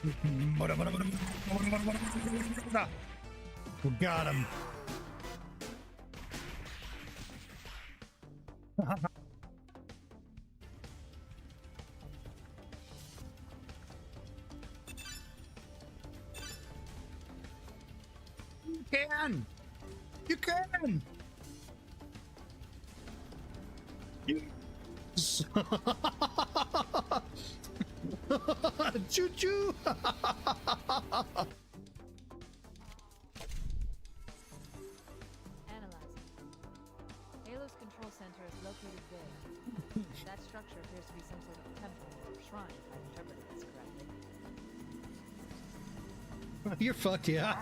We got him. You can. You can. Yes. Choo choo. Analyzing. Halo's control center is located there. That structure appears to be some sort of temple or shrine, if I interpreted this correctly. You're fucked, yeah.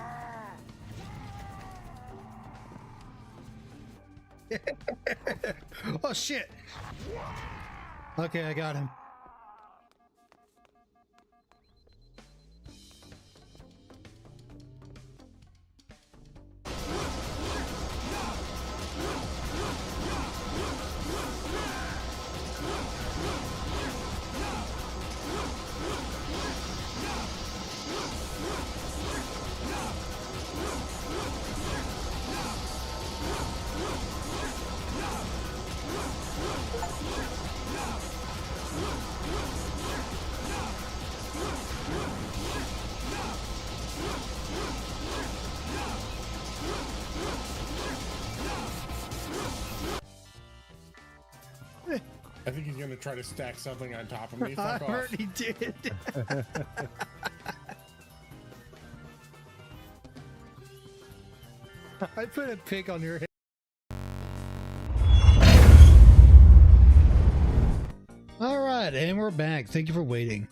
Oh shit. Okay, I got him. I think he's gonna try to stack something on top of me. I Fuck off. already did. I put a pig on your head. All right, and we're back. Thank you for waiting.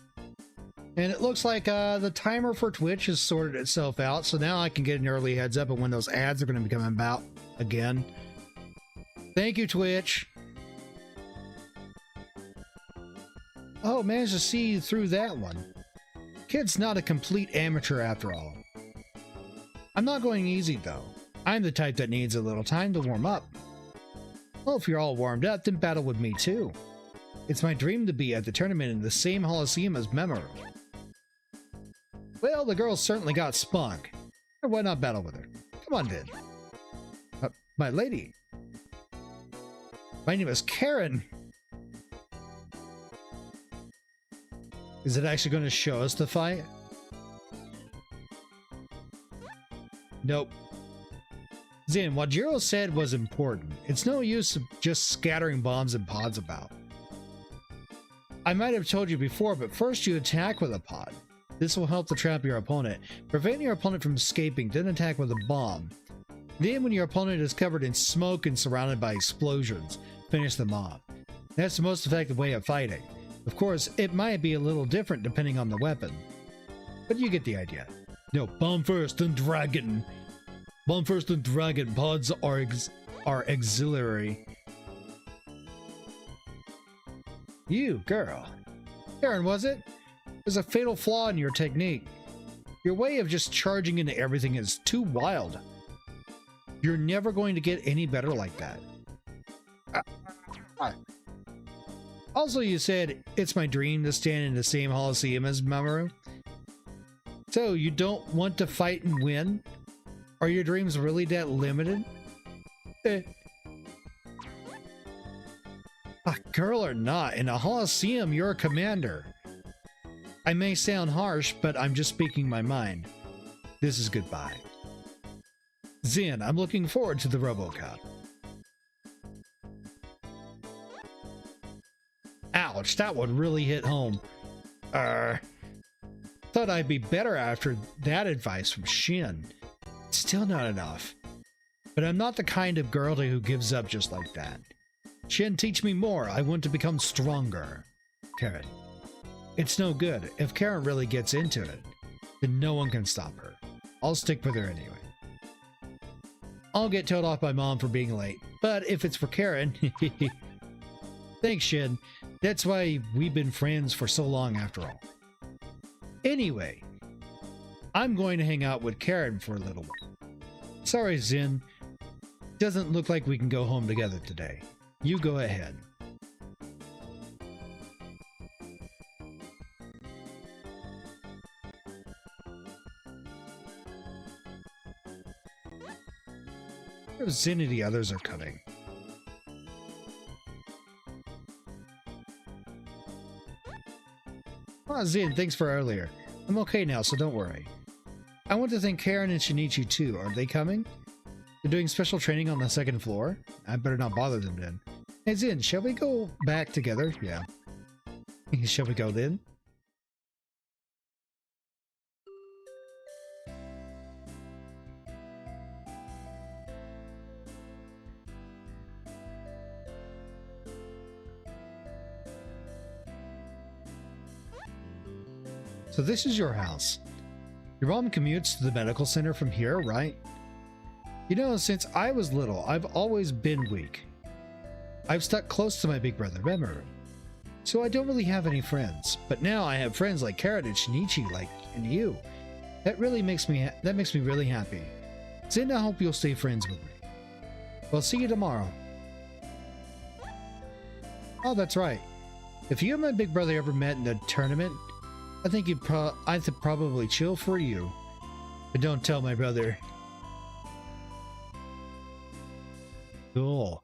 And it looks like the timer for Twitch has sorted itself out, so now I can get an early heads up of when those ads are going to be coming about again. Thank you, Twitch. Oh, managed to see through that one. Kid's not a complete amateur after all. I'm not going easy, though. I'm the type that needs a little time to warm up. Well, if you're all warmed up, then battle with me, too. It's my dream to be at the tournament in the same Coliseum as Memoru. Well, the girl's certainly got spunk. Why not battle with her? Come on, then. My lady. My name is Karen. Is it actually going to show us the fight? Nope. Zin, what Jiro said was important. It's no use of just scattering bombs and pods about. I might have told you before, but first you attack with a pod. This will help to trap your opponent. Prevent your opponent from escaping, then attack with a bomb. Then when your opponent is covered in smoke and surrounded by explosions, finish them off. That's the most effective way of fighting. Of course, it might be a little different depending on the weapon. But you get the idea. No, bomb first, then dragon. Bomb first, then dragon. Pods are auxiliary. You, girl. Karen, was it? There's a fatal flaw in your technique. Your way of just charging into everything is too wild. You're never going to get any better like that. Also, you said, it's my dream to stand in the same Coliseum as Mamoru. So, you don't want to fight and win? Are your dreams really that limited? Girl or not, in a Coliseum, you're a commander. I may sound harsh, but I'm just speaking my mind. This is goodbye. Zin, I'm looking forward to the RoboCop. Ouch, that one really hit home. Thought I'd be better after that advice from Shin. Still not enough. But I'm not the kind of girl who gives up just like that. Shin, teach me more. I want to become stronger. Karen. It's no good. If Karen really gets into it, then no one can stop her. I'll stick with her anyway. I'll get told off by Mom for being late. But if it's for Karen... Thanks, Shin. That's why we've been friends for so long after all. Anyway, I'm going to hang out with Karen for a little while. Sorry, Zin. Doesn't look like we can go home together today. You go ahead. Zin and the others are coming. Ah, Zin, thanks for earlier. I'm okay now, so don't worry. I want to thank Karen and Shinichi too. Are they coming? They're doing special training on the second floor? I better not bother them then. Hey Zin, shall we go back together? Yeah. Shall we go then? So this is your house. Your mom commutes to the medical center from here, right? You know, since I was little, I've always been weak. I've stuck close to my big brother, Memory. So I don't really have any friends. But now I have friends like Karen and Shinichi, and you. That really makes me really happy. Zin, I hope you'll stay friends with me. Well, see you tomorrow. Oh, that's right. If you and my big brother ever met in a tournament, I think I'd probably chill for you. But don't tell my brother. Cool.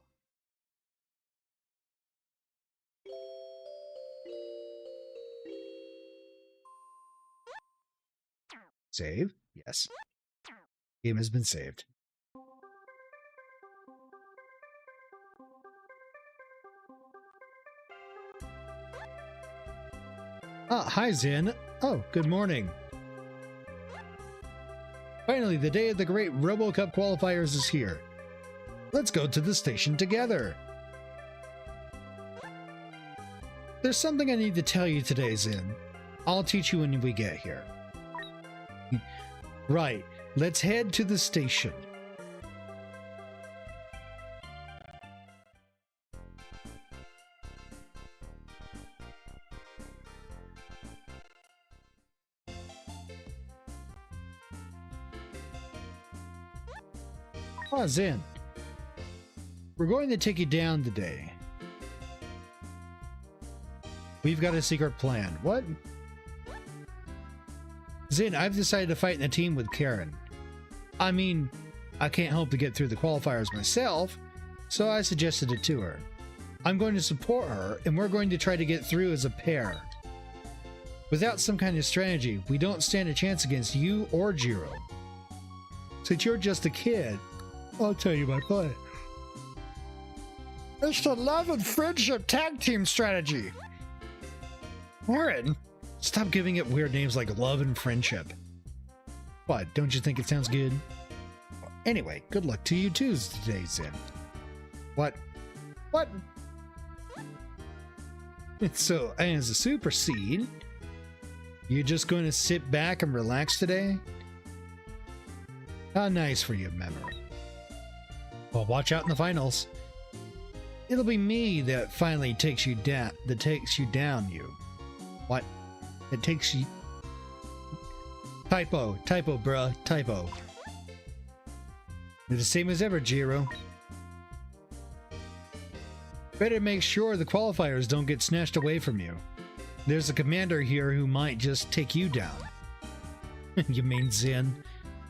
Save? Yes. Game has been saved. Ah, hi Zin. Oh, good morning. Finally, the day of the great Robo Cup qualifiers is here. Let's go to the station together. There's something I need to tell you today, Zin. I'll teach you when we get here. Right, let's head to the station. Ah, Zin. We're going to take you down today. We've got a secret plan. What? Zin, I've decided to fight in a team with Karen. I mean, I can't hope to get through the qualifiers myself, so I suggested it to her. I'm going to support her, and we're going to try to get through as a pair. Without some kind of strategy, we don't stand a chance against you or Jiro. Since you're just a kid, I'll tell you my plan. It's the love and friendship tag team strategy. Warren, stop giving it weird names like love and friendship. What, don't you think it sounds good? Anyway, good luck to you too today, Zin. What? What? So, as a super seed, you're just going to sit back and relax today? How nice for you, Memory. Well, watch out in the finals. It'll be me that finally takes you down. You. What? It takes you. Typo, bruh, typo. You're the same as ever, Jiro. Better make sure the qualifiers don't get snatched away from you. There's a commander here who might just take you down. You mean Zin?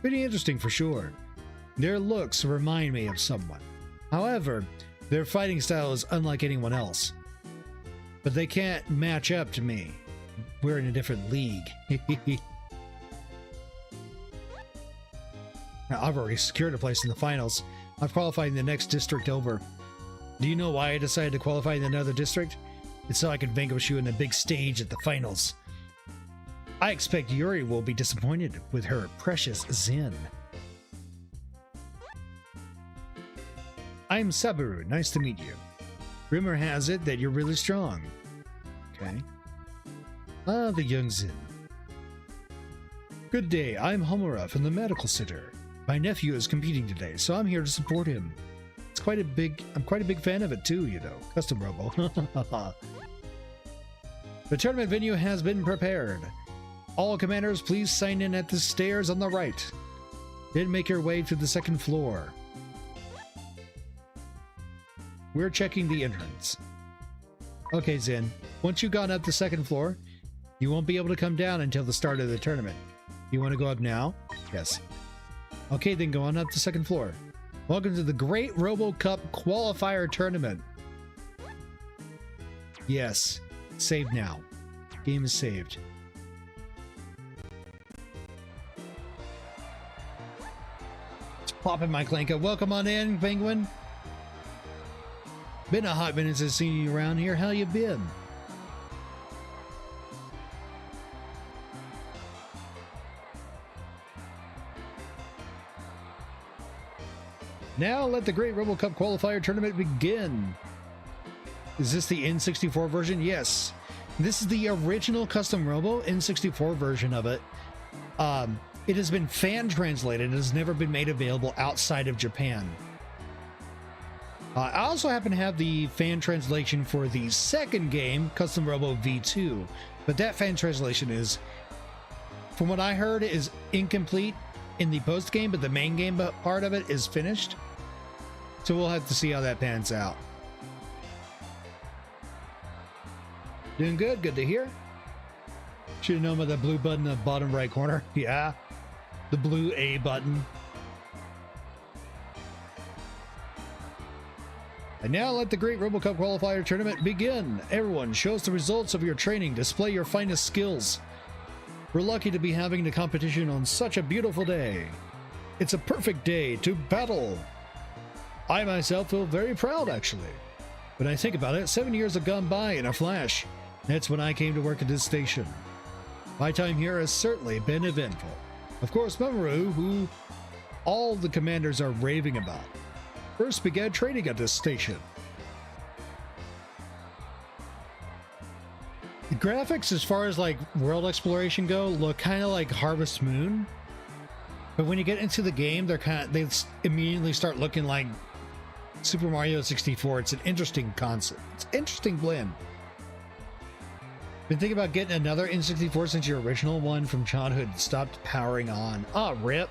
Pretty interesting for sure. Their looks remind me of someone. However, their fighting style is unlike anyone else. But they can't match up to me. We're in a different league. Now, I've already secured a place in the finals. I've qualified in the next district over. Do you know why I decided to qualify in another district? It's so I can vanquish you in the big stage at the finals. I expect Yuri will be disappointed with her precious Zin. I'm Saburo. Nice to meet you. Rumor has it that you're really strong. Okay. Ah, the young Zin. Good day. I'm Homura from the medical center. My nephew is competing today, so I'm here to support him. I'm quite a big fan of it too, you know. Custom Robo. The tournament venue has been prepared. All commanders, please sign in at the stairs on the right. Then make your way to the second floor. We're checking the entrance. Okay, Zin. Once you've gone up the second floor, you won't be able to come down until the start of the tournament. You want to go up now? Yes. Okay, then go on up the second floor. Welcome to the Great Robo Cup Qualifier Tournament. Yes, save now. Game is saved. It's popping my Clanka. Welcome on in, Penguin. Been a hot minute since seeing you around here. How you been? Now let the Great Robo Cup Qualifier Tournament begin. Is this the N64 version? Yes. This is the original custom Robo N64 version of it. It has been fan translated and has never been made available outside of Japan. I also happen to have the fan translation for the second game, Custom Robo V2, but that fan translation is, from what I heard, is incomplete in the post game, but the main game part of it is finished. So we'll have to see how that pans out. Doing good, good to hear. Should have known about the blue button in the bottom right corner. Yeah, the blue A button. And now let the Great Robo Cup Qualifier Tournament begin. Everyone, show us the results of your training. Display your finest skills. We're lucky to be having the competition on such a beautiful day. It's a perfect day to battle. I myself feel very proud, actually. When I think about it, 7 years have gone by in a flash. That's when I came to work at this station. My time here has certainly been eventful. Of course, Mamoru, who all the commanders are raving about, first began training at this station. The graphics, as far as like world exploration go, look kind of like Harvest Moon. But when you get into the game, they immediately start looking like Super Mario 64. It's an interesting concept. It's an interesting blend. Been thinking about getting another N64 since your original one from childhood stopped powering on. Ah, rip.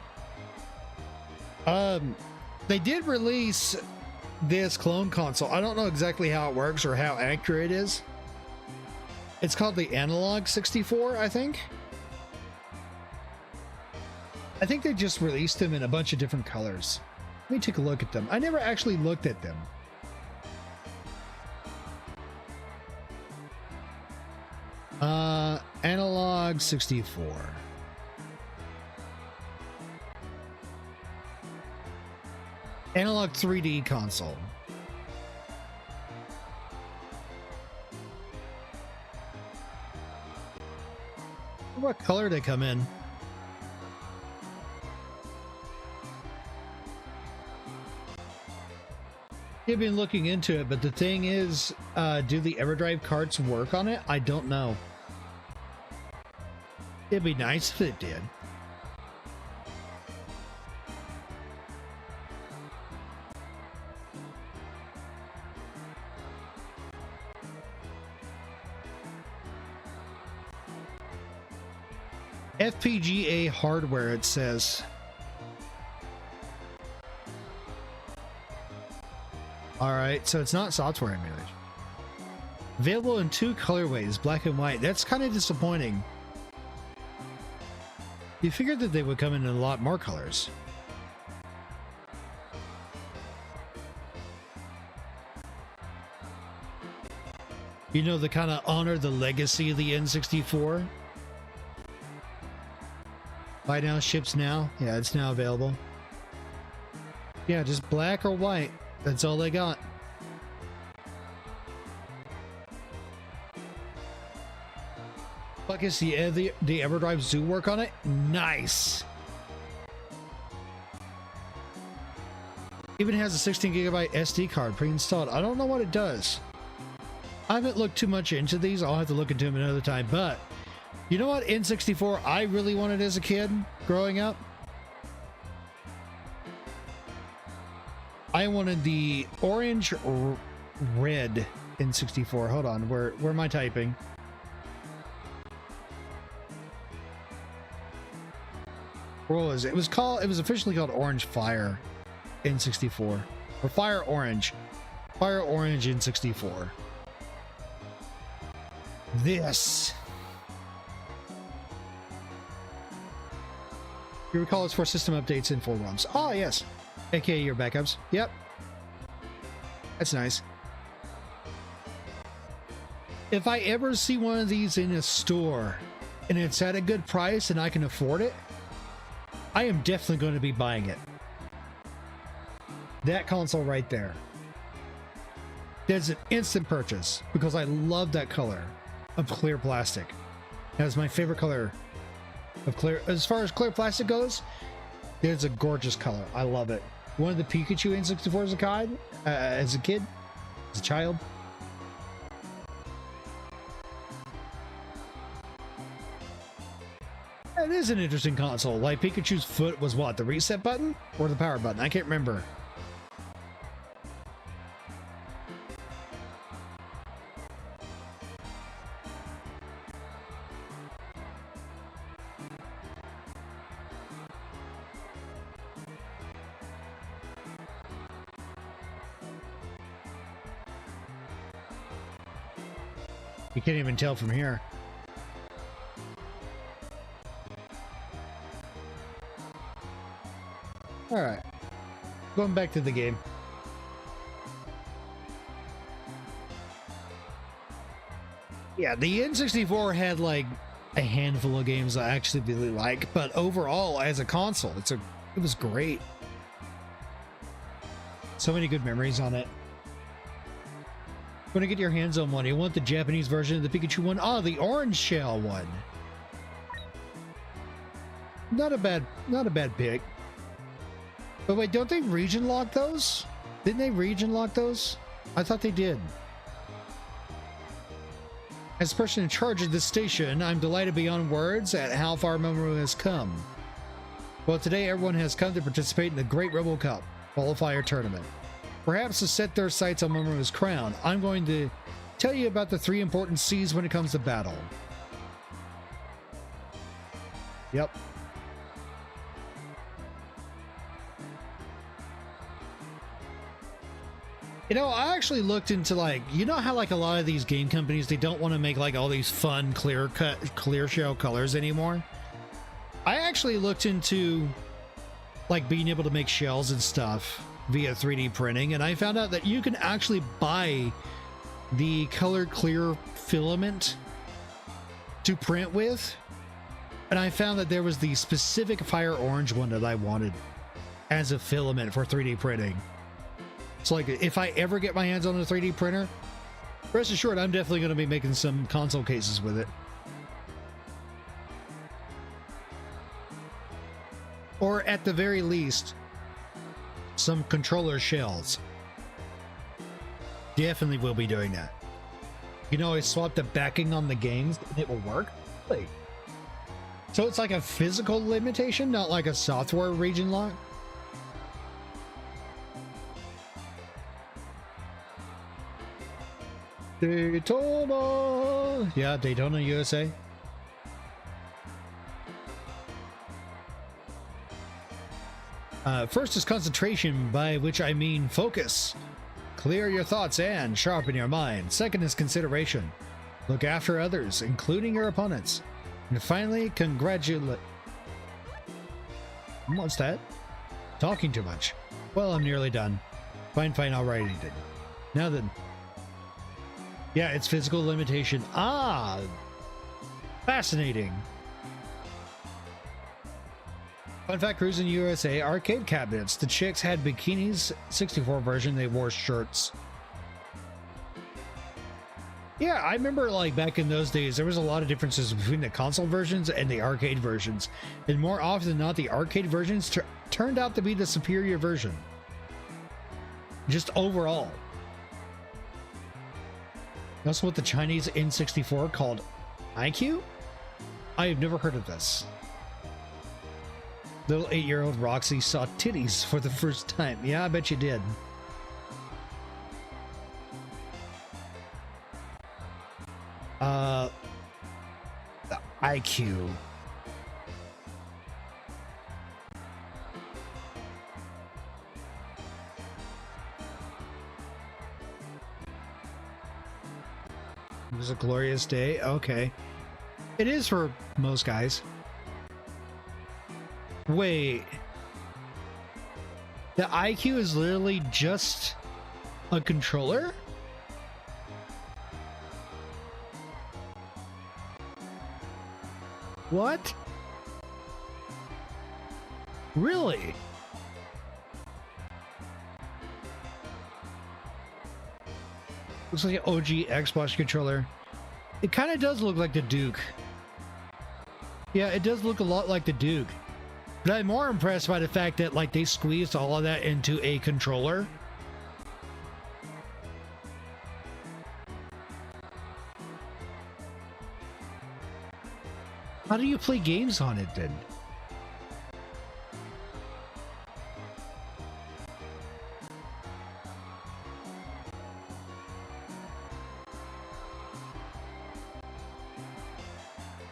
They did release this clone console. I don't know exactly how it works or how accurate it is. It's called the Analog 64, I think. I think they just released them in a bunch of different colors. Let me take a look at them. I never actually looked at them. Analog 64. Analog 3D console. What color they come in? I've been looking into it, but the thing is, do the EverDrive carts work on it? I don't know. It'd be nice if it did. FPGA hardware, it says. Alright, so it's not software emulation. Available in 2 colorways, black and white. That's kind of disappointing. You figured that they would come in a lot more colors. You know, they kind of honor the legacy of the N64. Buy now, ships now. Yeah, it's now available. Yeah, just black or white. That's all they got. Fuck, is the EverDrive Zoo work on it? Nice. Even has a 16 gigabyte SD card pre-installed. I don't know what it does. I haven't looked too much into these. I'll have to look into them another time. But you know what N64 I really wanted as a kid growing up? I wanted the orange red N64. Hold on, where am I typing? What was it? It was officially called Orange Fire N64. Or Fire Orange. Fire Orange N64. This. You recall it's for system updates and full ROMs. Oh, yes. AKA your backups. Yep. That's nice. If I ever see one of these in a store and it's at a good price and I can afford it, I am definitely going to be buying it. That console right there. That's an instant purchase because I love that color of clear plastic. That's my favorite color of clear. As far as clear plastic goes, it's a gorgeous color. I love it. One of the Pikachu N64 as a kid, as a child. It is an interesting console. Like Pikachu's foot was what? The reset button or the power button? I can't remember. You can't even tell from here. All right, going back to the game. Yeah, the N64 had like a handful of games I actually really like, but overall, as a console, it was great. So many good memories on it. Want to get your hands on one? You want the Japanese version of the Pikachu one? Oh, the orange shell one. Not a bad pick. But wait, don't they region lock those? Didn't they region lock those? I thought they did. As the person in charge of this station, I'm delighted beyond words at how far Mamoru has come. Well, today everyone has come to participate in the Great Robo Cup qualifier tournament. Perhaps to set their sights on Mamoru's crown, I'm going to tell you about the 3 important C's when it comes to battle. Yep. You know, I actually looked into like, you know how like a lot of these game companies, they don't want to make like all these fun clear shell colors anymore. I actually looked into like being able to make shells and stuff via 3D printing, and I found out that you can actually buy the color clear filament to print with, and I found that there was the specific fire orange one that I wanted as a filament for 3D printing. So like if I ever get my hands on a 3D printer, rest assured I'm definitely going to be making some console cases with it. Or at the very least, some controller shells. Definitely will be doing that. You know, I swapped the backing on the games and it will work. Really? So it's like a physical limitation, not like a software region lock? Daytona! Yeah, Daytona, USA. First is concentration, by which I mean focus. Clear your thoughts and sharpen your mind. Second is consideration. Look after others, including your opponents. And finally, congratulate. What's that? Talking too much. Well, I'm nearly done. Fine, alrighty then. Now then. Yeah, it's physical limitation. Ah! Fascinating. Fun fact, Cruising USA arcade cabinets. The chicks had bikinis. 64 version, they wore shirts. Yeah, I remember like back in those days, there was a lot of differences between the console versions and the arcade versions. And more often than not, the arcade versions turned out to be the superior version. Just overall. That's what the Chinese N64 called IQ? I have never heard of this. Little 8-year-old Roxy saw titties for the first time. Yeah, I bet you did. The IQ. It was a glorious day. Okay. It is for most guys. Wait. The IQ is literally just a controller? What? Really? Looks like an OG Xbox controller. It kind of does look like the Duke. Yeah, it does look a lot like the Duke. But I'm more impressed by the fact that like they squeezed all of that into a controller. How do you play games on it then?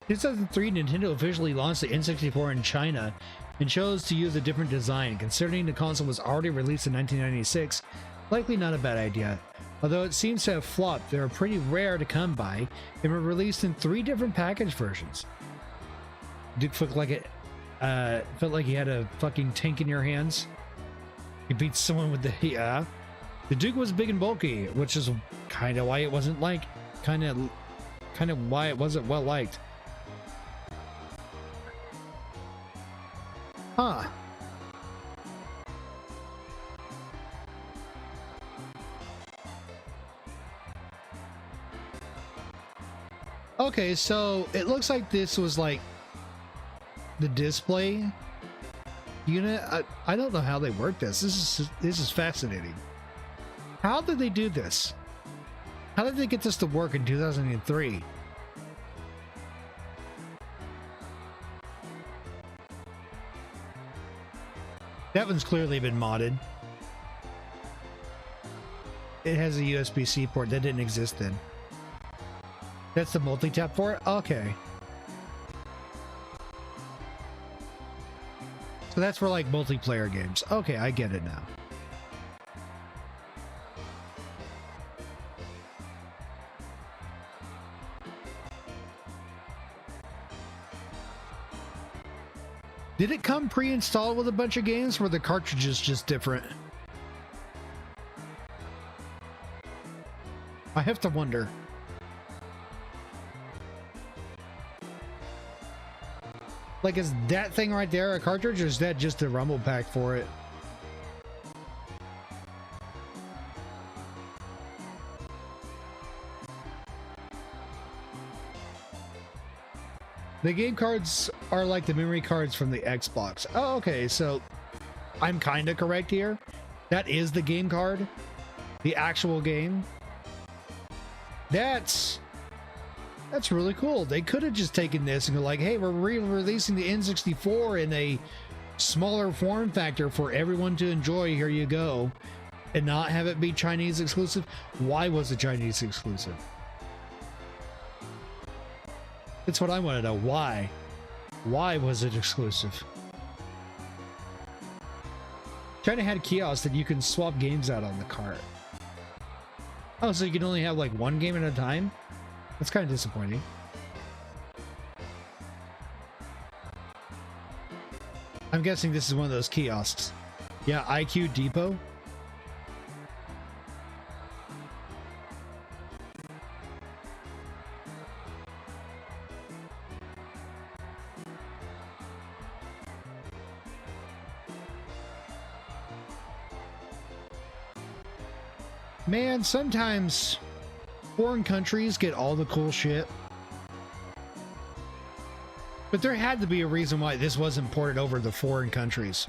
In 2003, Nintendo officially launched the N64 in China and chose to use a different design. Considering the console was already released in 1996, likely not a bad idea. Although it seems to have flopped, they are pretty rare to come by and were released in 3 different package versions. Duke felt like it felt like he had a fucking tank in your hands. You beat someone with the The Duke was big and bulky, which is kind of why it wasn't like kind of why it wasn't well liked. Huh. Okay, so it looks like this was like the display unit. I don't know how they work this. This is fascinating. How did they do this? How did they get this to work in 2003? That one's clearly been modded. It has a USB-C port that didn't exist then. That's the multi-tap for it? Okay. So that's for like multiplayer games. Okay, I get it now. Did it come pre-installed with a bunch of games, or were the cartridges just different? I have to wonder. Like, is that thing right there a cartridge, or is that just a rumble pack for it? The game cards are like the memory cards from the Xbox. Oh, okay, so I'm kind of correct here. That is the game card. The actual game. That's really cool. They could have just taken this and go like, hey, we're re-releasing the N64 in a smaller form factor for everyone to enjoy. Here you go. And not have it be Chinese exclusive. Why was it Chinese exclusive? That's what I want to know. Why? Why was it exclusive? China had kiosks that you can swap games out on the cart. Oh, so you can only have like one game at a time? That's kind of disappointing. I'm guessing this is one of those kiosks. Yeah, IQ Depot. Man, sometimes foreign countries get all the cool shit. But there had to be a reason why this wasn't ported over to foreign countries.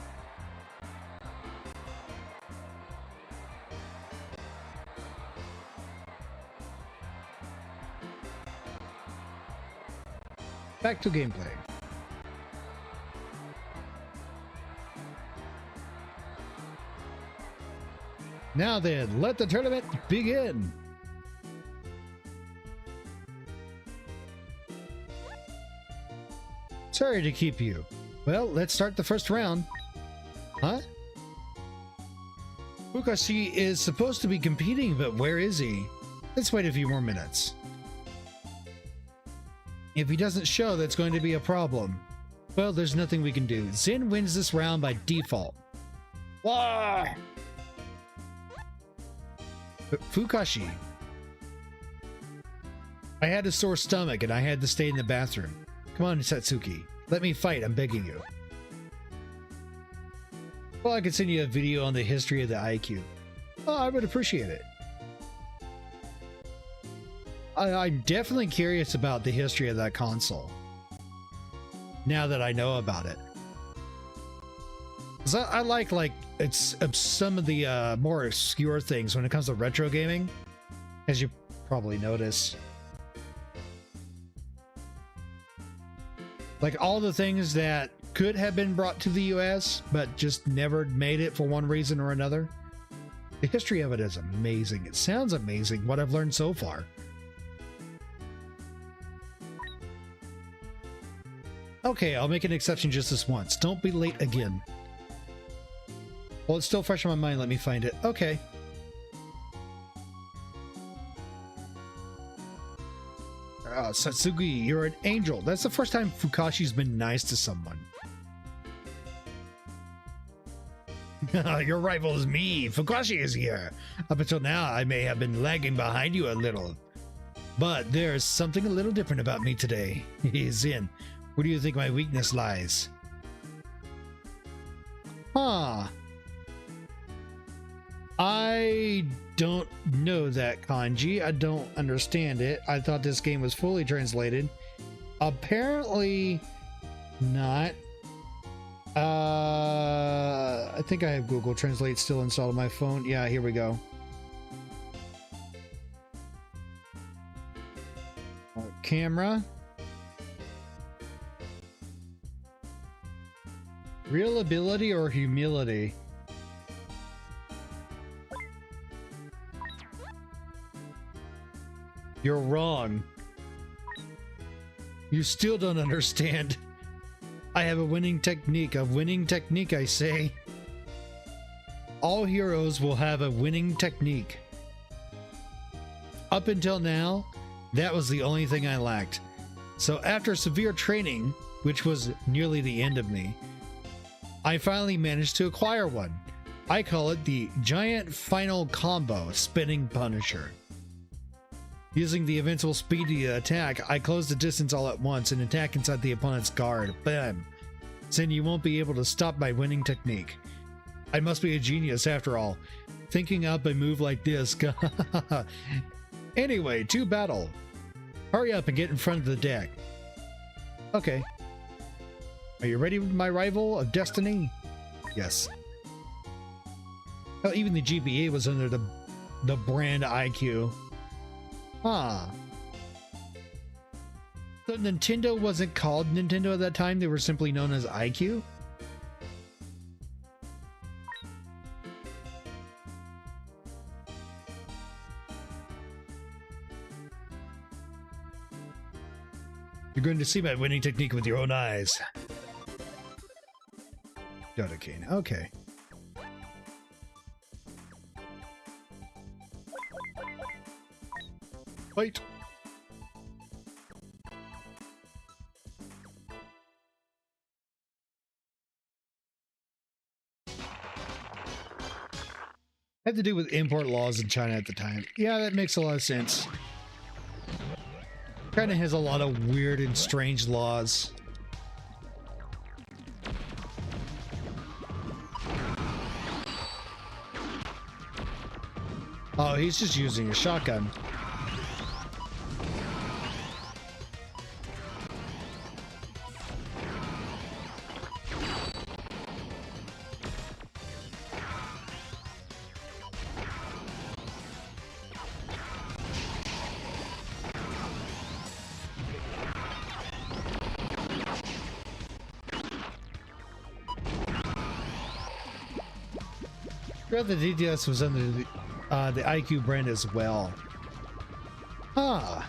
Back to gameplay. Now then, let the tournament begin. Sorry to keep you. Well, let's start the first round. Huh? Fukashi is supposed to be competing, but where is he? Let's wait a few more minutes. If he doesn't show, that's going to be a problem. Well, there's nothing we can do. Zin wins this round by default. Whoa! Fukashi. I had a sore stomach and I had to stay in the bathroom. Come on, Satsuki. Let me fight, I'm begging you. Well, I could send you a video on the history of the IQ. Oh, I would appreciate it. I'm definitely curious about the history of that console. Now that I know about it. 'Cause I like it's some of the more obscure things when it comes to retro gaming, as you probably notice. Like all the things that could have been brought to the US, but just never made it for one reason or another. The history of it is amazing. It sounds amazing, what I've learned so far. Okay, I'll make an exception just this once. Don't be late again. Well, it's still fresh in my mind. Let me find it. Okay. Satsuki, you're an angel. That's the first time Fukashi's been nice to someone. Your rival is me. Fukashi is here. Up until now, I may have been lagging behind you a little. But there's something a little different about me today. He's in. Where do you think my weakness lies? Huh. I don't know that kanji. I don't understand it. I thought this game was fully translated. Apparently not. I think I have Google Translate still installed on my phone. Yeah, here we go. Camera. Real ability or humility? You're wrong. You still don't understand. I have a winning technique. A winning technique, I say. All heroes will have a winning technique. Up until now, that was the only thing I lacked. So after severe training, which was nearly the end of me, I finally managed to acquire one. I call it the Giant Final Combo Spinning Punisher. Using the invincible speed to attack, I close the distance all at once and attack inside the opponent's guard. Bam! Then you won't be able to stop my winning technique. I must be a genius after all, thinking up a move like this. Anyway, to battle. Hurry up and get in front of the deck. Okay. Are you ready, my rival of destiny? Yes. Well, even the GBA was under the brand IQ. Huh. So Nintendo wasn't called Nintendo at that time, they were simply known as IQ? You're going to see my winning technique with your own eyes. Dodekine, okay. Wait. Had to do with import laws in China at the time. Yeah, that makes a lot of sense. China has a lot of weird and strange laws. Oh, he's just using a shotgun. The DDS was under the IQ brand as well. Huh.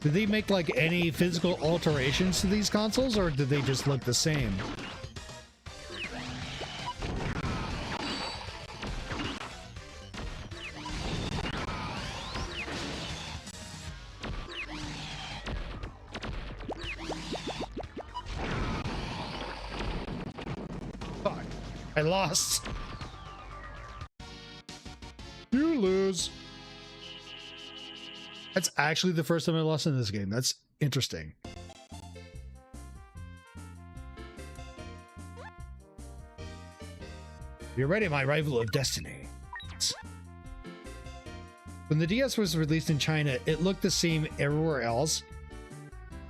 Did they make like any physical alterations to these consoles, or did they just look the same? I lost. You lose. That's actually the first time I lost in this game. That's interesting. You're ready, my rival of destiny. When the DS was released in China, it looked the same everywhere else,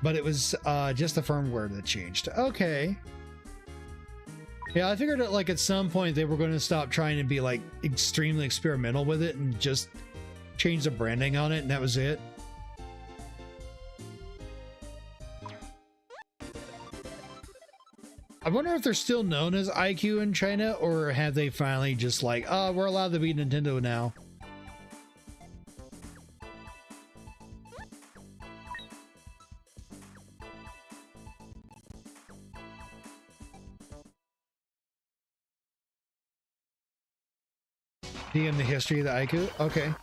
but it was just the firmware that changed. Okay. Yeah, I figured that like at some point they were going to stop trying to be like extremely experimental with it and just change the branding on it, and that was it. I wonder if they're still known as IQ in China, or have they finally just like, oh, we're allowed to be Nintendo now. DM the history of the IQ? Okay.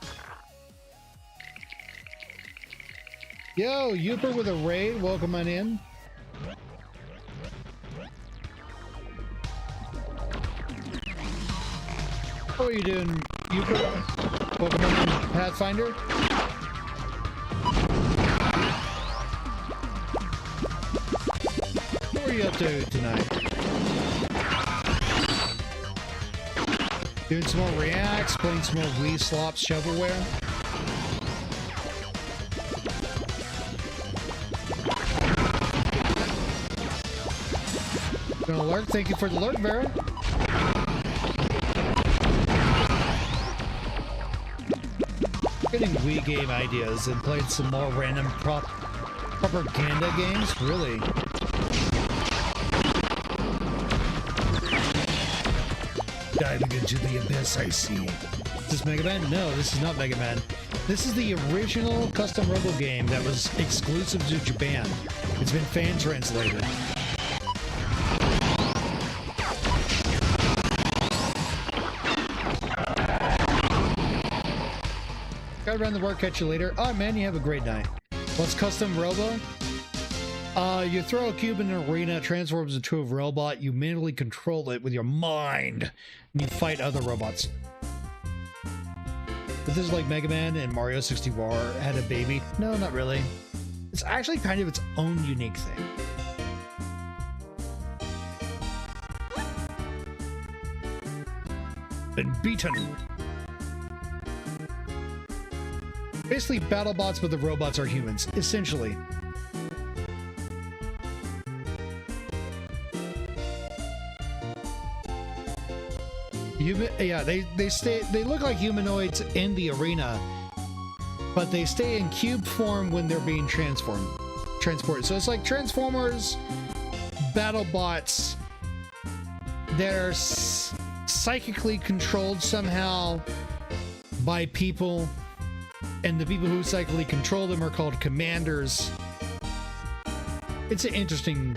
Yo, Youper with a raid, welcome on in. How are you doing, Youper? Welcome on in, Pathfinder. What are you up to tonight? Doing some more reacts, playing some more Wii Slops shovelware. An alert, thank you for the alert, Vera. Getting Wii game ideas and played some more random propaganda games, really. Diving into the abyss, I see. Is this Mega Man? No, this is not Mega Man. This is the original custom robo game that was exclusive to Japan. It's been fan translated. Gotta run the work, catch you later. Oh man, you have a great night. What's custom robo? You throw a cube in an arena, it transforms into a robot, you manually control it with your mind, and you fight other robots. But this is like Mega Man and Mario 64 had a baby. No, not really. It's actually kind of its own unique thing. Been beaten. Basically, BattleBots, but the robots are humans, essentially. Yeah, they look like humanoids in the arena, but they stay in cube form when they're being transported. So it's like Transformers, BattleBots that are psychically controlled somehow by people, and the people who psychically control them are called commanders. It's an interesting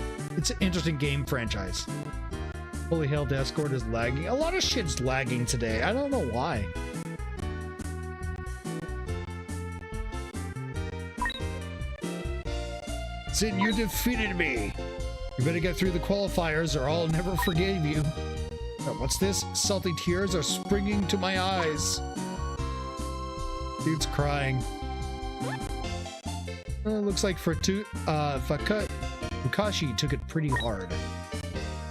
game franchise. Holy hell, Discord is lagging. A lot of shit's lagging today. I don't know why. Sin, you defeated me. You better get through the qualifiers or I'll never forgive you. Oh, what's this? Salty tears are springing to my eyes. Dude's crying. Looks like Fukashi took it pretty hard.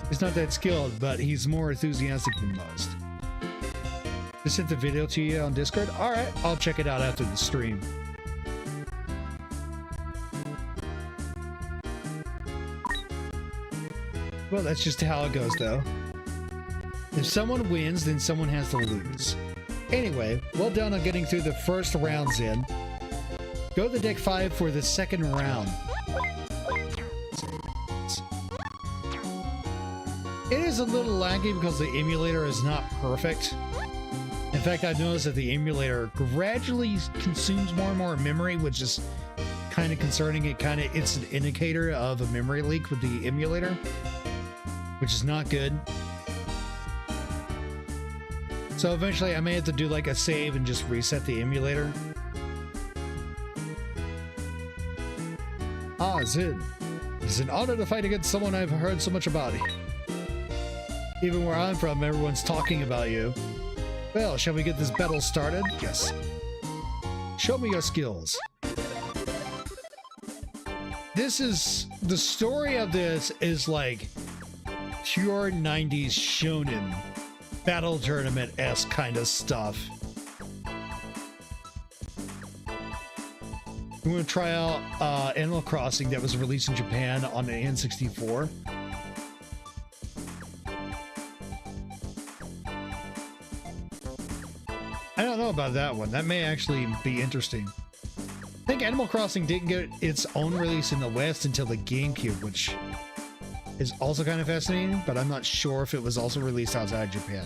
He's not that skilled, but he's more enthusiastic than most. Just sent the video to you on Discord? Alright, I'll check it out after the stream. Well, that's just how it goes, though. If someone wins, then someone has to lose. Anyway, well done on getting through the first rounds in. Go to deck 5 for the second round. It is a little laggy because the emulator is not perfect. In fact, I've noticed that the emulator gradually consumes more and more memory, which is kind of concerning. It's an indicator of a memory leak with the emulator, which is not good. So eventually I may have to do like a save and just reset the emulator. Ah, Zid. It's an honor to fight against someone I've heard so much about. Even where I'm from, everyone's talking about you. Well, shall we get this battle started? Yes. Show me your skills. This is... The story of this is like pure 90s shonen battle tournament-esque kind of stuff. I'm going to try out Animal Crossing that was released in Japan on the N64. I don't know about that one. That may actually be interesting. I think Animal Crossing didn't get its own release in the West until the GameCube, which is also kind of fascinating, but I'm not sure if it was also released outside Japan.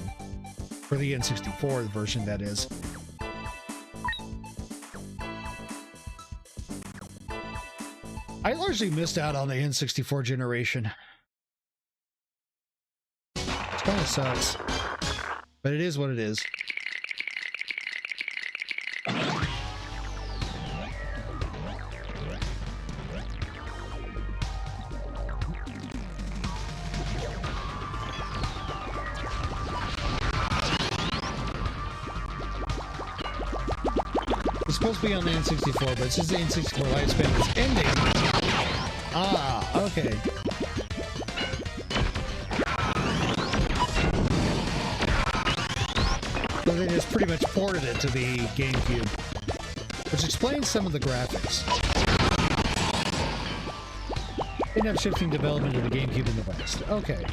For the N64 version, that is. I largely missed out on the N64 generation. It kind of sucks. But it is what it is. It's supposed to be on the N64, but since the N64 lifespan is ending... Ah, okay. So they just pretty much ported it to the GameCube, which explains some of the graphics. They ended up shifting development to the GameCube in the West. Okay.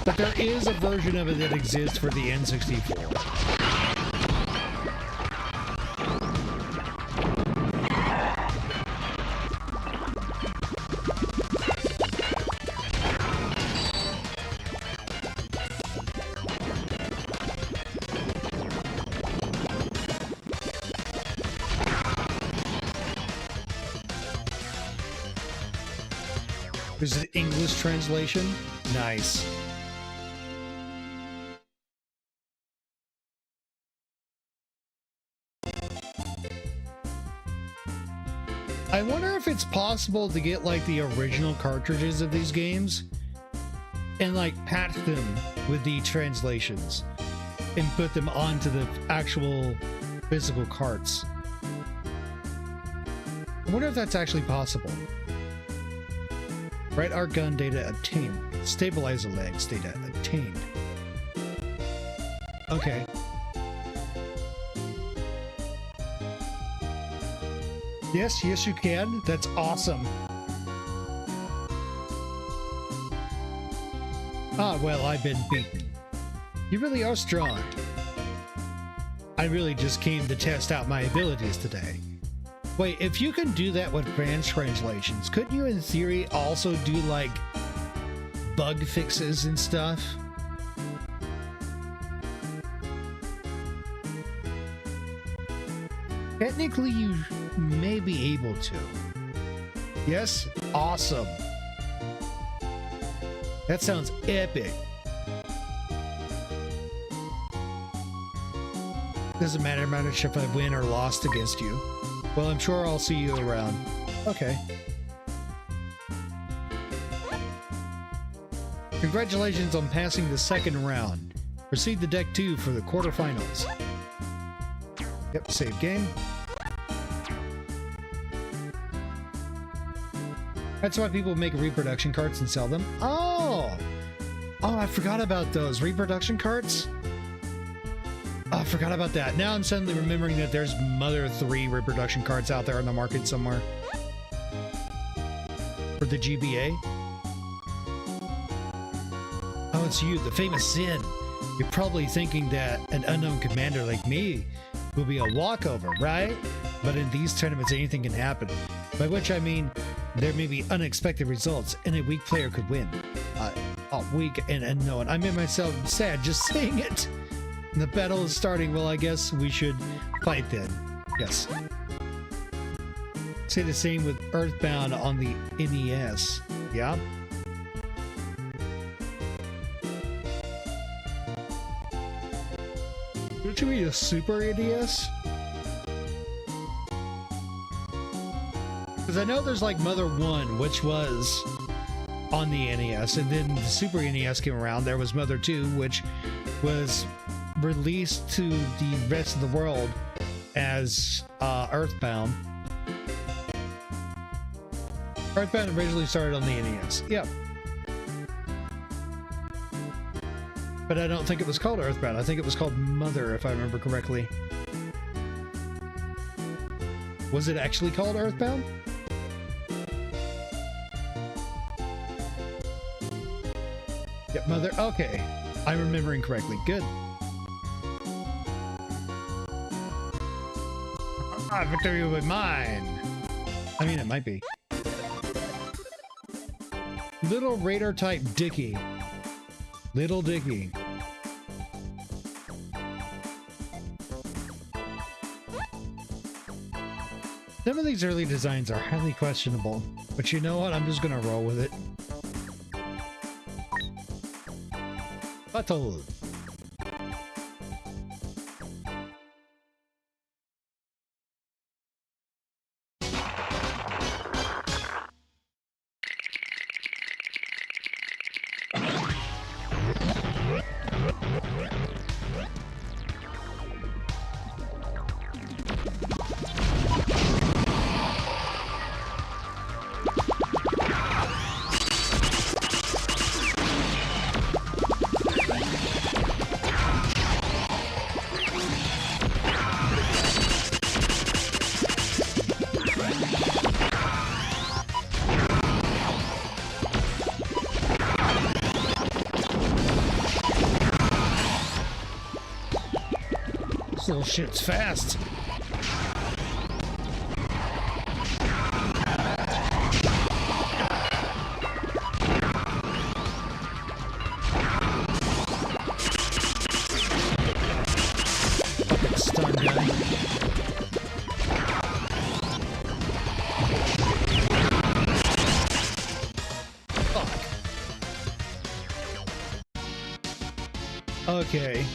But there is a version of it that exists for the N64. Is it English translation? Nice. I wonder if it's possible to get like the original cartridges of these games and like patch them with the translations and put them onto the actual physical carts. I wonder if that's actually possible. Right arc gun data obtained. Stabilizer legs data obtained. Okay. Yes, yes you can. That's awesome. Ah, well, I've been beaten. You really are strong. I really just came to test out my abilities today. Wait, if you can do that with advanced translations, couldn't you in theory also do like bug fixes and stuff? Technically, you may be able to. Yes? Awesome. That sounds epic. Doesn't matter much if I win or lost against you. Well, I'm sure I'll see you around. Okay. Congratulations on passing the second round. Proceed to deck 2 for the quarterfinals. Yep, save game. That's why people make reproduction carts and sell them. Oh! Oh, I forgot about those reproduction carts. Oh, I forgot about that. Now I'm suddenly remembering that there's Mother 3 reproduction cards out there on the market somewhere. For the GBA. Oh, it's you, the famous Sin. You're probably thinking that an unknown commander like me will be a walkover, right? But in these tournaments, anything can happen. By which I mean, there may be unexpected results, and a weak player could win. Weak and unknown. I made myself sad just saying it. The battle is starting. Well, I guess we should fight then. Yes. Say the same with Earthbound on the NES. Yeah? Don't you mean a Super NES? Because I know there's like Mother 1, which was on the NES, and then the Super NES came around. There was Mother 2, which was released to the rest of the world as Earthbound. Earthbound originally started on the NES. Yep. But I don't think it was called Earthbound. I think it was called Mother, if I remember correctly. Was it actually called Earthbound? Yep, Mother. Okay. I'm remembering correctly. Good. Victory will be mine. I mean, it might be. Little Raider type Dicky. Little Dicky. Some of these early designs are highly questionable, but you know what? I'm just gonna roll with it. Battle. This little shit's fast. Fucking stun gun. Fuck. Okay.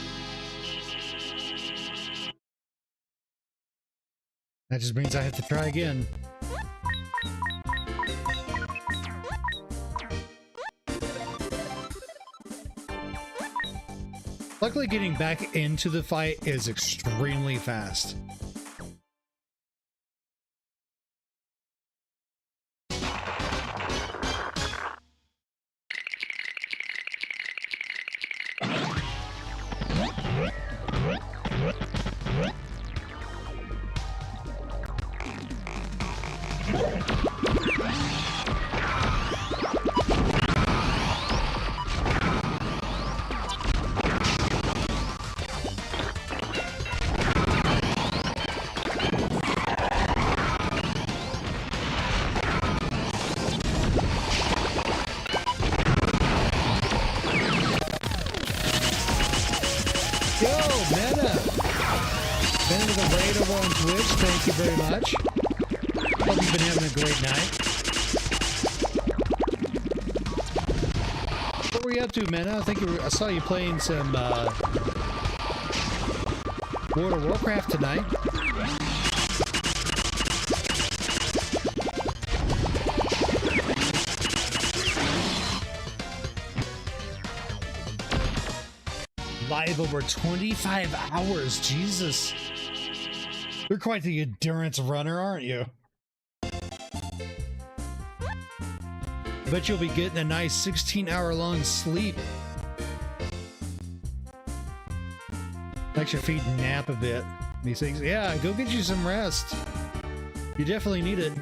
That just means I have to try again. Luckily, getting back into the fight is extremely fast. Thank you very much. Hope you've been having a great night. What were you up to, Mena? I saw you playing some World of Warcraft tonight. Live over 25 hours, Jesus. You're quite the endurance runner, aren't you? Bet you'll be getting a nice 16-hour-long sleep. Makes your feet nap a bit. He thinks, yeah, go get you some rest. You definitely need it.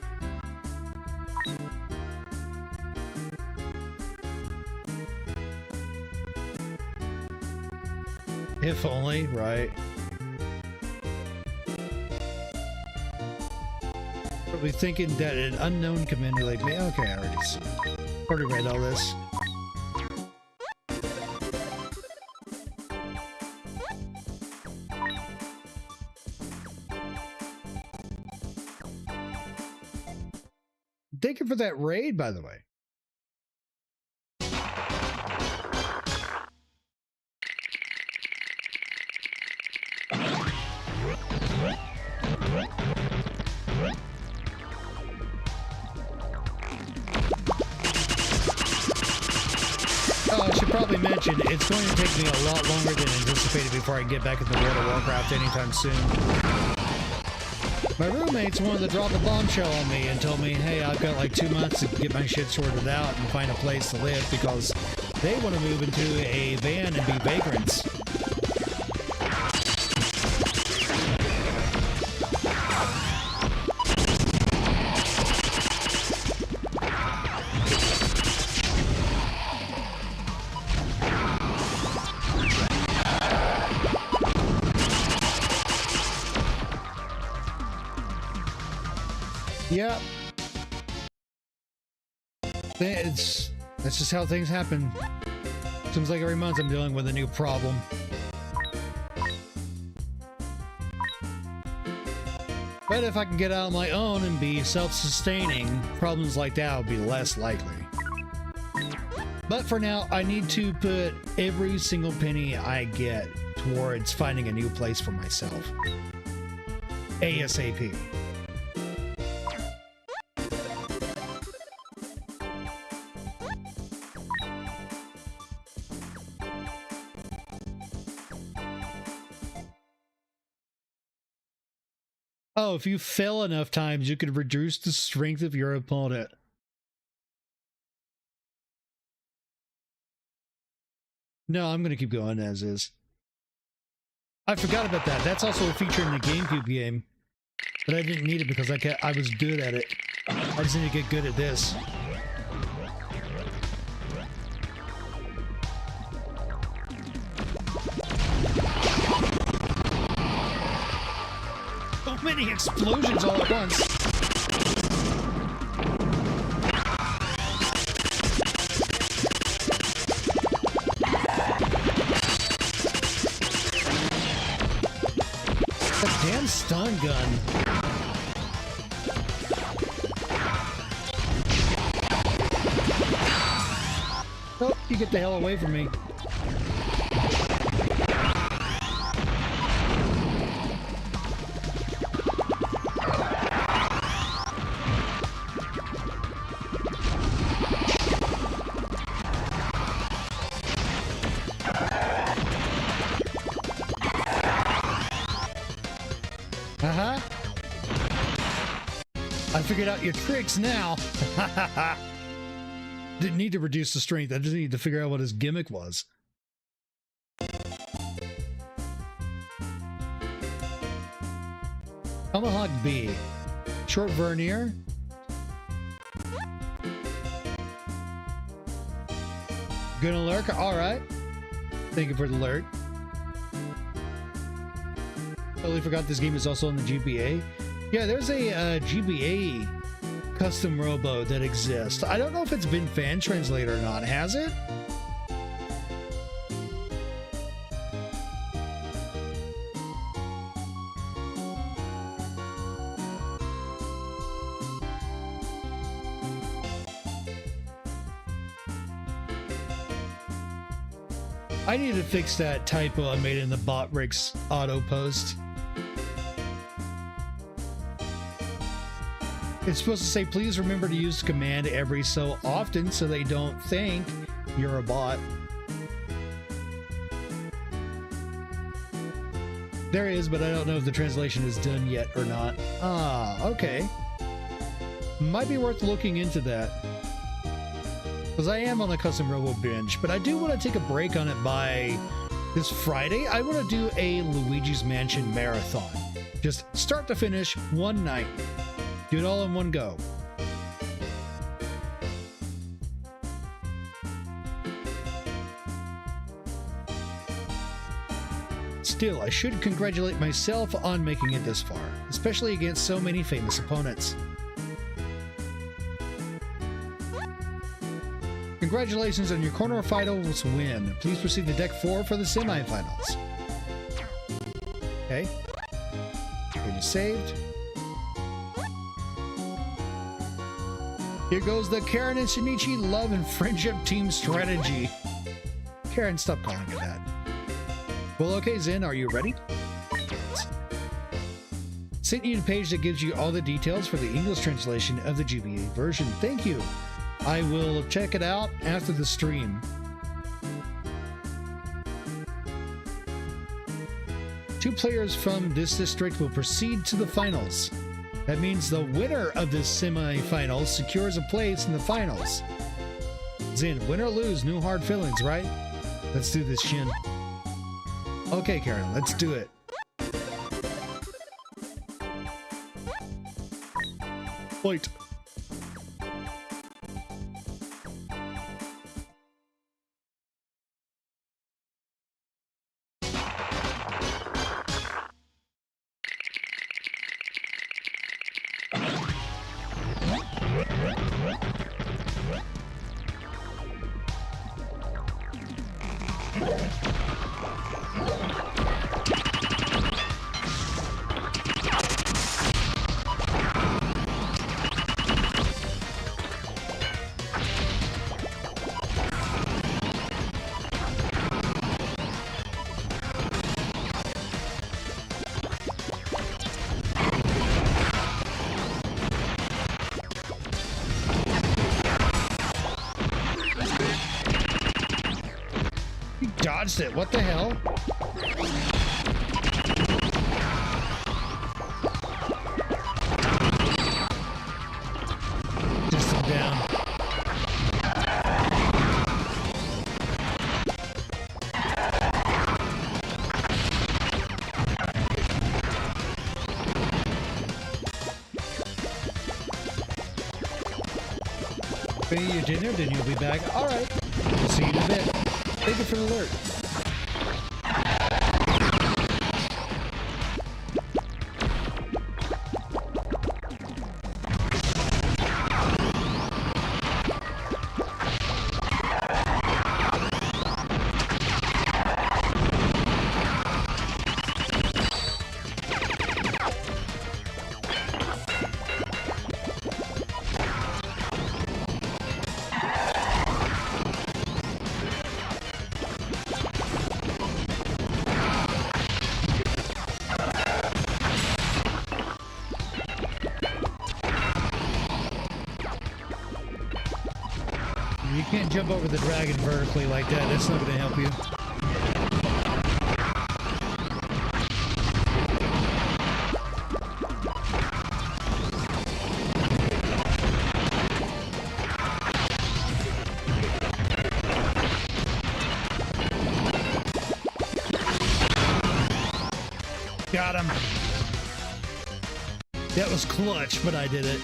If only, right? Probably thinking that an unknown commander like me. Okay, I already read all this. Thank you for that raid, by the way. probably mentioned, it's going to take me a lot longer than anticipated before I get back into World of Warcraft anytime soon. My roommates wanted to drop a bombshell on me and told me, hey, I've got like 2 months to get my shit sorted out and find a place to live because they want to move into a van and be vagrants. Yep. That's just how things happen. Seems like every month I'm dealing with a new problem. But if I can get out on my own and be self-sustaining, problems like that will be less likely. But for now, I need to put every single penny I get towards finding a new place for myself. ASAP. Oh, if you fail enough times, you can reduce the strength of your opponent. No, I'm going to keep going as is. I forgot about that. That's also a feature in the GameCube game. But I didn't need it because I was good at it. I just need to get good at this. So many explosions all at once. Damn stun gun. Oh, you get the hell away from me. I figured out your tricks now. Didn't need to reduce the strength. I just need to figure out what his gimmick was. Tomahawk B. Short vernier. Gonna lurk. Alright. Thank you for the alert. Totally forgot this game is also on the GBA. Yeah, there's a GBA custom robo that exists. I don't know if it's been fan translated or not. Has it? I need to fix that typo I made in the Botrix auto post. It's supposed to say, please remember to use the command every so often so they don't think you're a bot. There is, but I don't know if the translation is done yet or not. Ah, okay. Might be worth looking into that. Because I am on a custom robo binge, but I do want to take a break on it by this Friday. I want to do a Luigi's Mansion marathon. Just start to finish one night. Do it all in one go. Still, I should congratulate myself on making it this far, especially against so many famous opponents. Congratulations on your quarterfinals win. Please proceed to deck 4 for the semifinals. Okay. It is saved. Here goes the Karen and Shinichi Love and Friendship Team Strategy. Karen, stop calling it that. Well, okay, Zen, are you ready? Sent you the page that gives you all the details for the English translation of the GBA version. Thank you. I will check it out after the stream. 2 players from this district will proceed to the finals. That means the winner of this semi-finals secures a place in the finals. Zin, win or lose, no hard feelings, right? Let's do this, Shin. Okay, Karen, let's do it. Fight. Dodged it. What the hell? Just him down. Pay your dinner, then you'll be back. All right. We'll see you in a bit. Thank you for the alert. You can't jump over the dragon vertically like that. That's not going to help you. Got him. That was clutch, but I did it.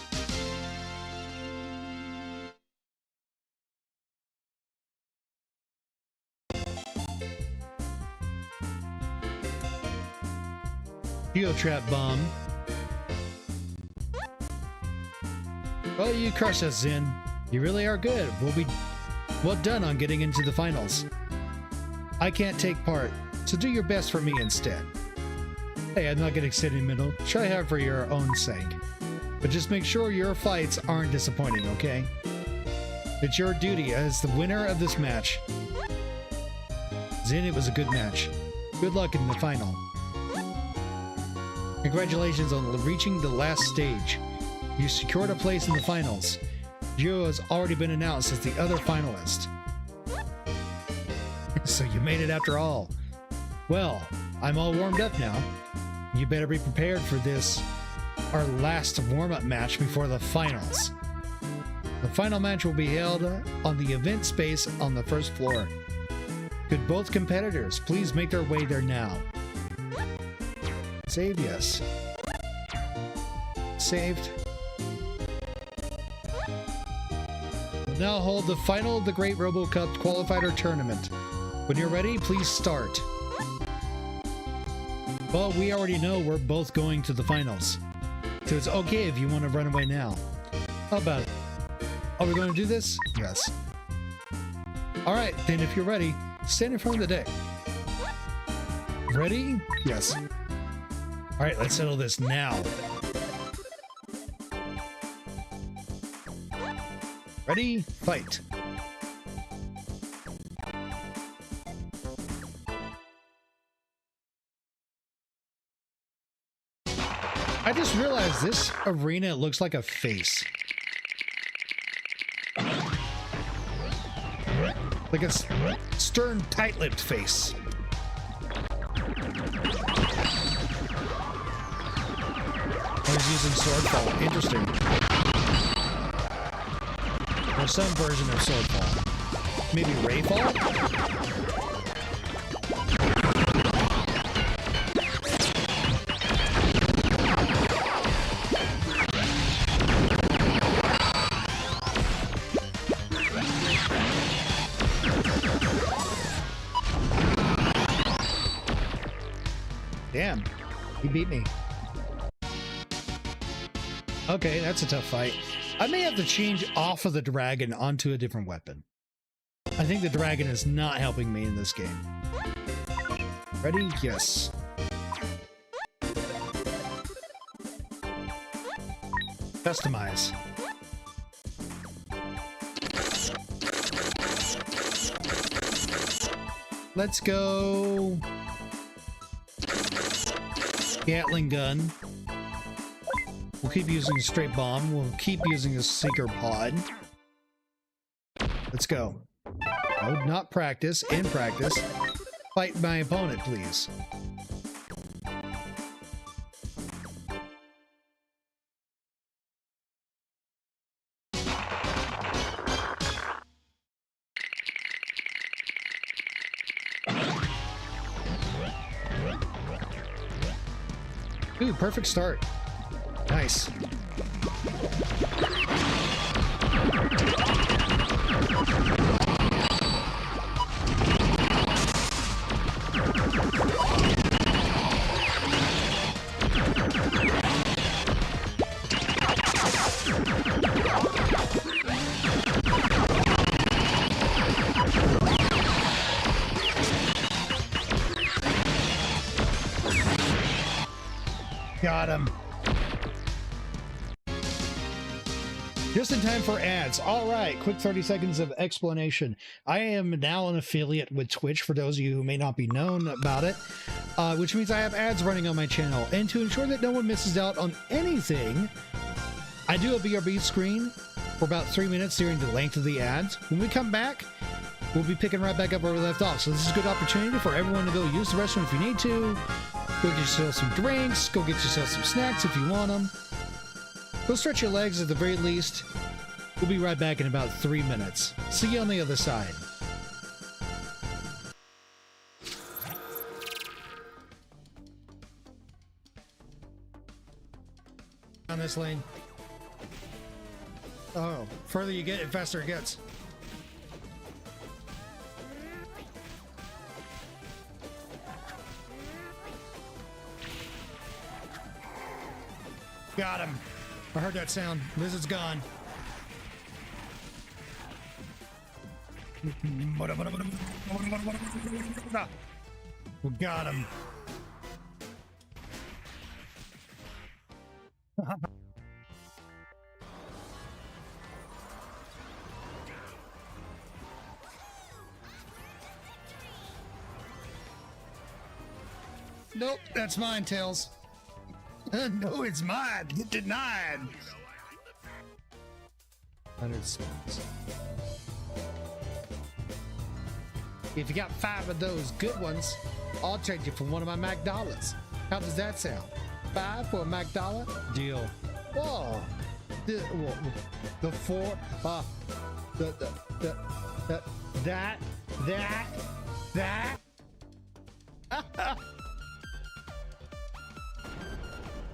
Trap bomb. Well, you crushed us, Zin. You really are good. We'll be well done on getting into the finals. I can't take part, so do your best for me instead. Hey, I'm not getting sentimental. Try hard for your own sake. But just make sure your fights aren't disappointing, okay? It's your duty as the winner of this match. Zin, it was a good match. Good luck in the final. Congratulations on reaching the last stage. You secured a place in the finals. Gio has already been announced as the other finalist. So you made it after all. Well, I'm all warmed up now. You better be prepared for this, our last warm-up match before the finals. The final match will be held on the event space on the first floor. Could both competitors please make their way there now? Save, yes. Saved. We'll now hold the final of the Great Robo Cup Qualifier Tournament. When you're ready, please start. Well, we already know we're both going to the finals. So it's okay if you want to run away now. How about it? Are we going to do this? Yes. Alright, then if you're ready, stand in front of the deck. Ready? Yes. Alright, let's settle this now. Ready? Fight. I just realized this arena looks like a face. Like a stern, tight-lipped face. he's using swordfall. Interesting. Or some version of swordfall. Maybe rayfall? Damn, he beat me. Okay, that's a tough fight. I may have to change off of the dragon onto a different weapon. I think the dragon is not helping me in this game. Ready? Yes. Customize. Let's go. Gatling gun. We'll keep using a straight bomb. We'll keep using a seeker pod. Let's go. Oh, not practice. In practice. Fight my opponent, please. Ooh, perfect start. Nice. Got him. Just in time for ads. All right, quick 30 seconds of explanation. I am now an affiliate with Twitch, for those of you who may not be known about it, which means I have ads running on my channel. And to ensure that no one misses out on anything, I do a BRB screen for about 3 minutes during the length of the ads. When we come back, we'll be picking right back up where we left off. So this is a good opportunity for everyone to go use the restroom if you need to. Go get yourself some drinks. Go get yourself some snacks if you want them. Go stretch your legs at the very least. We'll be right back in about 3 minutes. See you on the other side. On this lane. Oh, further you get, the faster it gets. Got him. I heard that sound. Lizard's gone. We got him. Nope, that's mine, Tails. No, it's mine. Get denied. 100 cents. If you got 5 of those good ones, I'll trade you for one of my McDollards. How does that sound? 5 for a McDollar? Deal. Whoa. The 4. That.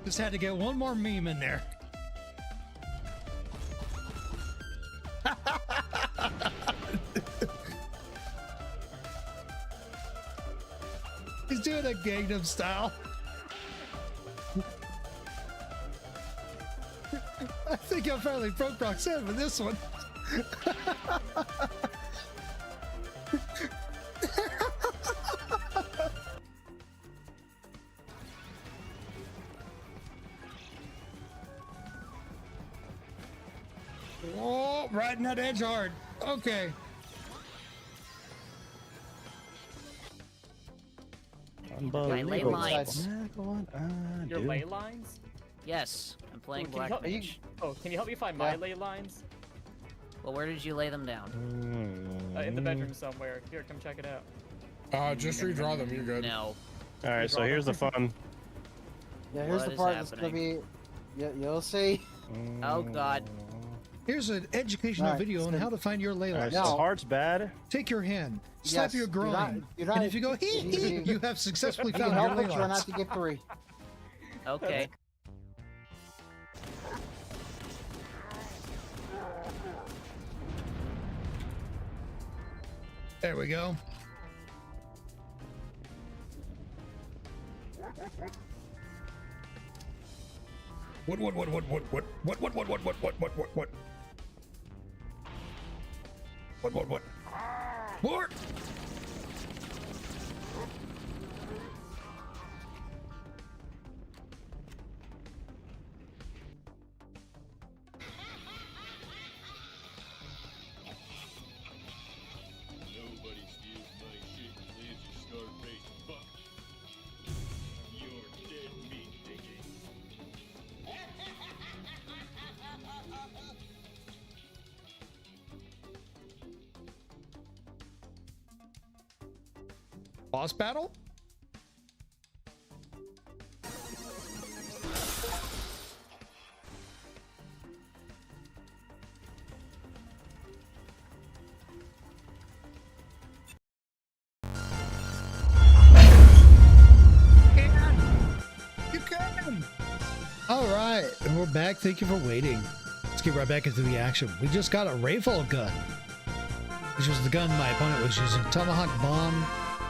Just had to get one more meme in there. He's doing a Gangnam style. I think I finally broke Roxanne with this one. Oh, riding that edge hard. Okay. My ley lines. Your ley lines? Yes, I'm playing Can you Black help me- Mage. Oh, can you help me find my ley lines? Well, where did you lay them down? In the bedroom somewhere. Here, come check it out. Just redraw them. You're good. No. All right, so here's the fun. Yeah, here's What the is part that's gonna happening? be You'll see. Oh God. Here's an educational Alright, video on so- how to find your ley Alright, lines. so No. heart's bad. Take your hand, slap Yes, your you're not- groin, you're not- and if you go hee hee, you have successfully You can found your help ley it, try not lines. to get 3. Okay. There we go. What? What? Nobody steals my shit and lives a star-faced fuck. You're dead meat, Dickie. Boss battle? You can! Alright, and we're back. Thank you for waiting. Let's get right back into the action. We just got a rifle gun, which was the gun my opponent was using. Tomahawk bomb,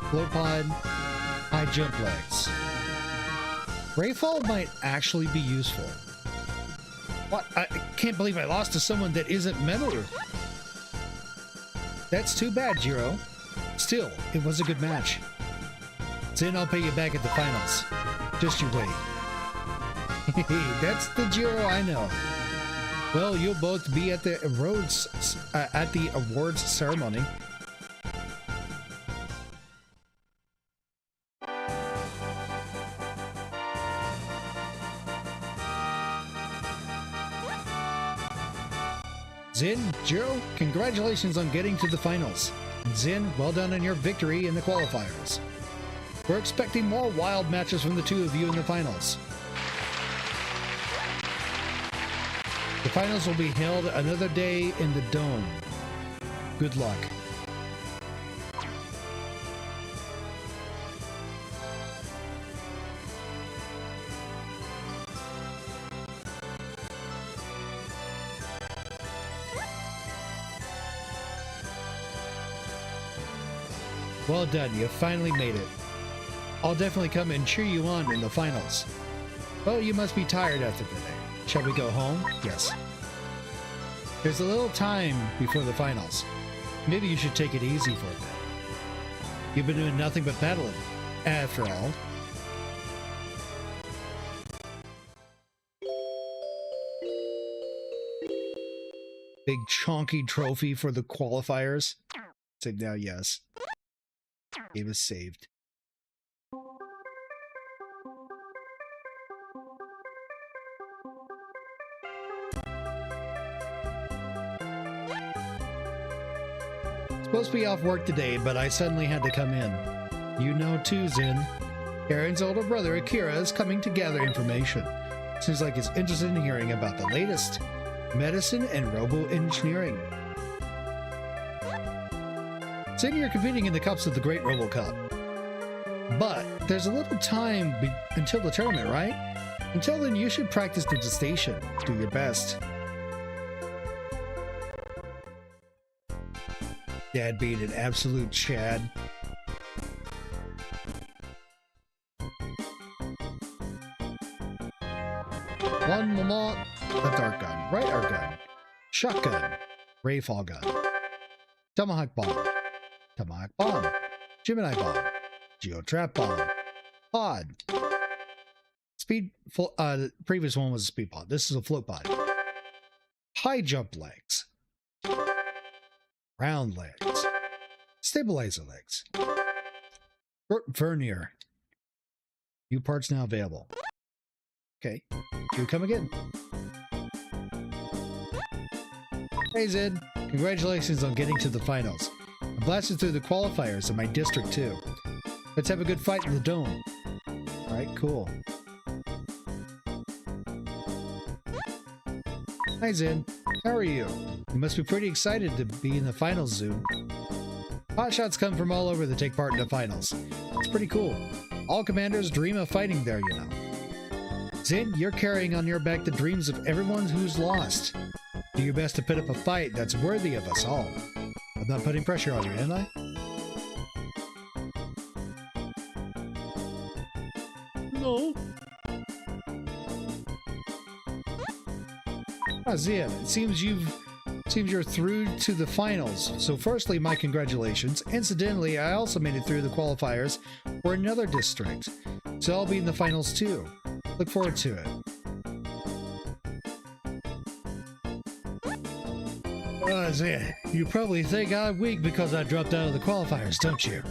float pod, high jump legs. Rayfall might actually be useful. What? I can't believe I lost to someone that isn't metal. That's too bad, Jiro. Still, it was a good match. Then I'll pay you back at the finals. Just you wait. That's the Jiro I know. Well, you'll both be at the awards ceremony. Zin, Jiro, congratulations on getting to the finals. Zin, well done on your victory in the qualifiers. We're expecting more wild matches from the two of you in the finals. The finals will be held another day in the Dome. Good luck. Well done, you finally made it. I'll definitely come and cheer you on in the finals. Well, you must be tired after today. Shall we go home? Yes. There's a little time before the finals. Maybe you should take it easy for a bit. You've been doing nothing but battling, after all. Big chonky trophy for the qualifiers. Say now yes. Game is saved. Supposed to be off work today, but I suddenly had to come in. You know too, Zin. Karen's older brother, Akira, is coming to gather information. Seems like he's interested in hearing about the latest medicine and robo-engineering. Zin, you're competing in the cups of the Great Robo Cup. But there's a little time until the tournament, right? Until then, you should practice the station. Do your best. Dad being an absolute Chad. One Lamont, a dart gun, right arc gun, shotgun, rayfall gun, tomahawk bomb, Gemini bomb, geotrap bomb, pod, speed. Previous one was a speed pod. This is a float pod. High jump legs, round legs, stabilizer legs, vernier. New parts now available. Okay, here we come again. Hey Zid, congratulations on getting to the finals. I blasted through the qualifiers in my district too. Let's have a good fight in the dome. Alright, cool. Hi Zin, how are you? You must be pretty excited to be in the finals soon. Hotshots come from all over to take part in the finals. It's pretty cool. All commanders dream of fighting there, you know. Zin, you're carrying on your back the dreams of everyone who's lost. Do your best to put up a fight that's worthy of us all. I'm not putting pressure on you, am I? No. Ah, Zin, it seems you're through to the finals. So firstly, my congratulations. Incidentally, I also made it through the qualifiers for another district. So I'll be in the finals too. Look forward to it. Zin, you probably think I'm weak because I dropped out of the qualifiers, don't you?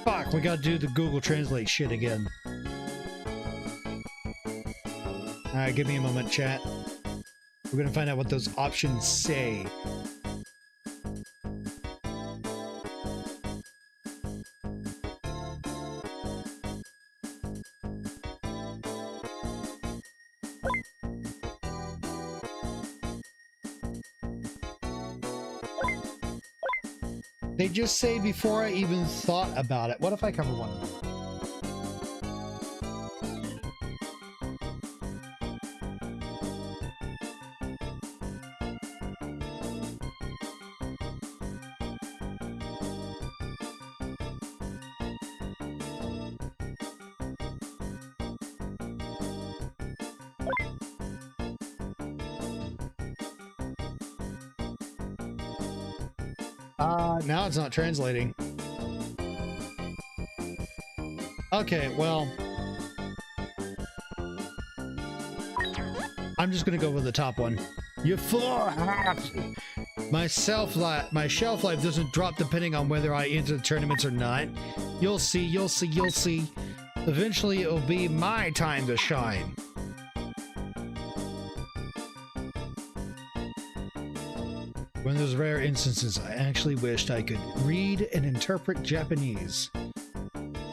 Fuck, we gotta do the Google Translate shit again. Alright, give me a moment, chat. We're gonna find out what those options say. They just say before I even thought about it. What if I cover one of them? Now it's not translating. Okay, well, I'm just gonna go with the top one. You fool! My shelf life doesn't drop depending on whether I enter the tournaments or not. You'll see, you'll see, you'll see. Eventually, it'll be my time to shine. One of those rare instances, I actually wished I could read and interpret Japanese.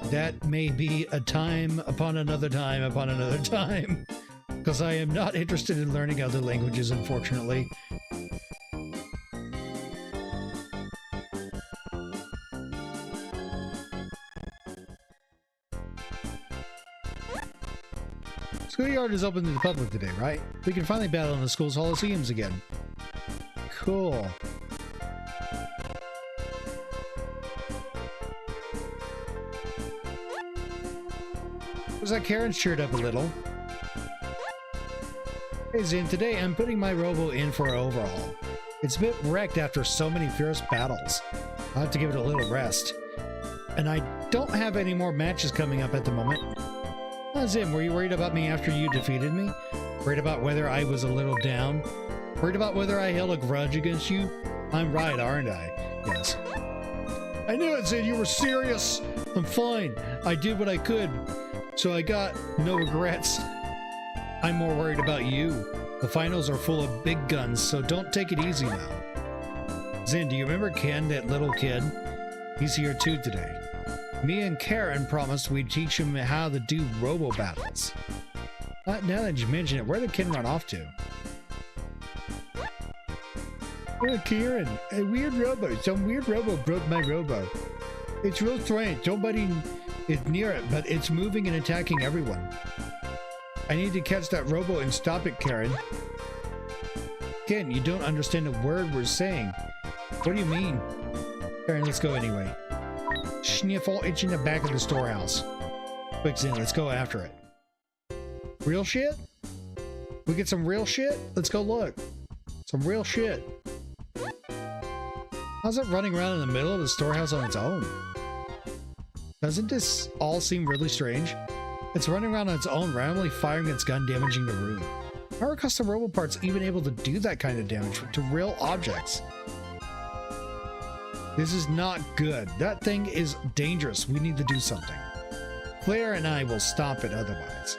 That may be a time upon another time upon another time, because I am not interested in learning other languages, unfortunately. Schoolyard is open to the public today, right? We can finally battle in the school's Holosseums again. Cool. Looks like Karen's cheered up a little. Hey Zin, today I'm putting my robo in for an overhaul. It's a bit wrecked after so many fierce battles. I'll have to give it a little rest. And I don't have any more matches coming up at the moment. Zin, were you worried about me after you defeated me? Worried about whether I was a little down? Worried about whether I held a grudge against you? I'm right, aren't I? Yes. I knew it, Zin. You were serious. I'm fine. I did what I could. So I got no regrets. I'm more worried about you. The finals are full of big guns, so don't take it easy now. Zin, do you remember Ken, that little kid? He's here too today. Me and Karen promised we'd teach him how to do robo battles. Now that you mention it, where did Ken run off to? Kieran, a weird robo. Some weird robo broke my robo. It's real strange. Nobody is near it, but it's moving and attacking everyone. I need to catch that robo and stop it, Karen. Ken, you don't understand a word we're saying. What do you mean? Karen, let's go anyway. Sniffle, it's in the back of the storehouse. Quick, Zin, let's go after it. Real shit? We get some real shit? Let's go look. Some real shit. How's it running around in the middle of the storehouse on its own? Doesn't this all seem really strange? It's running around on its own, randomly firing its gun, damaging the room. How are custom robo parts even able to do that kind of damage to real objects? This is not good. That thing is dangerous. We need to do something. Claire and I will stop it otherwise.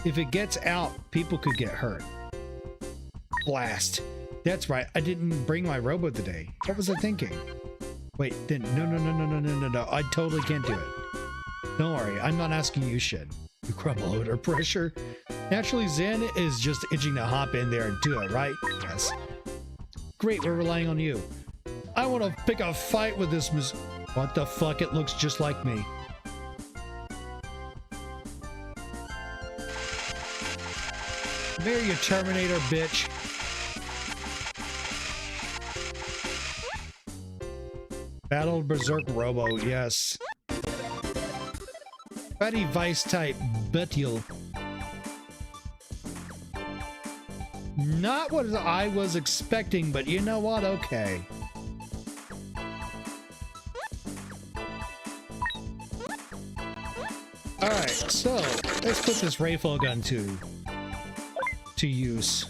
If it gets out, people could get hurt. Blast. That's right, I didn't bring my robo today. What was I thinking? Wait, then no, I totally can't do it. Don't worry, I'm not asking you shit. You crumble under pressure. Naturally, Zen is just itching to hop in there and do it, right? Yes. Great, we're relying on you. I want to pick a fight with this What the fuck? It looks just like me. Come here, you Terminator bitch. Battle Berserk Robo, yes. Fatty Vice type Betil. Not what I was expecting, but you know what? Okay. Alright, so let's put this rifle gun to use.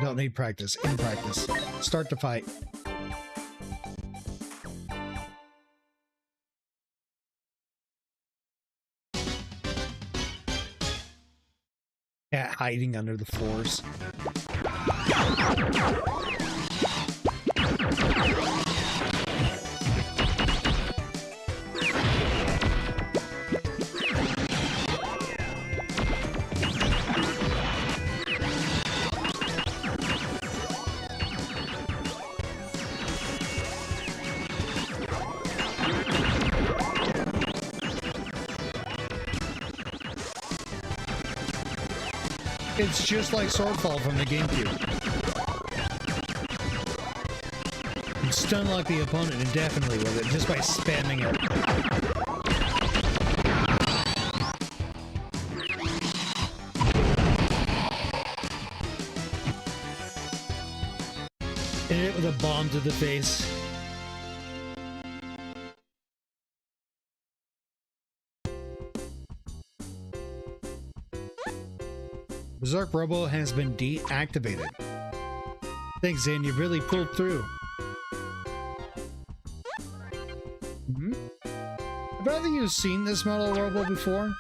Don't need practice. In practice. Start the fight. Cat hiding under the floors. It's just like Swordfall from the GameCube. You stun lock the opponent indefinitely with it just by spamming it. And hit it with a bomb to the face. Berserk Robo has been deactivated. Thanks, Zan. You really pulled through. Have either of you seen this model Robo before?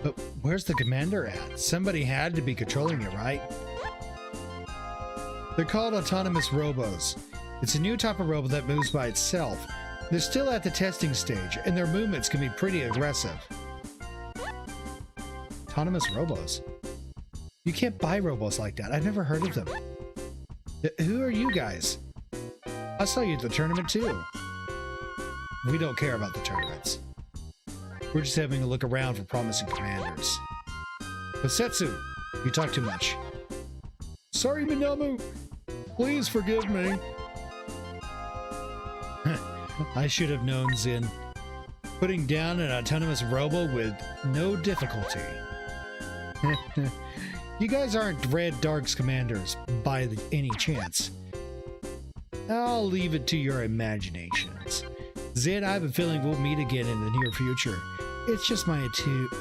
But where's the commander at? Somebody had to be controlling it, right? They're called autonomous robos. It's a new type of robo that moves by itself. They're still at the testing stage, and their movements can be pretty aggressive. Autonomous robos? You can't buy robos like that. I've never heard of them. Who are you guys? I saw you at the tournament too. We don't care about the tournaments. We're just having a look around for promising commanders. Kosetsu, you talk too much. Sorry, Minamu. Please forgive me. I should have known, Zin. Putting down an autonomous robo with no difficulty. You guys aren't Red Dark's commanders by any chance. I'll leave it to your imaginations. Zin, I have a feeling we'll meet again in the near future. It's just my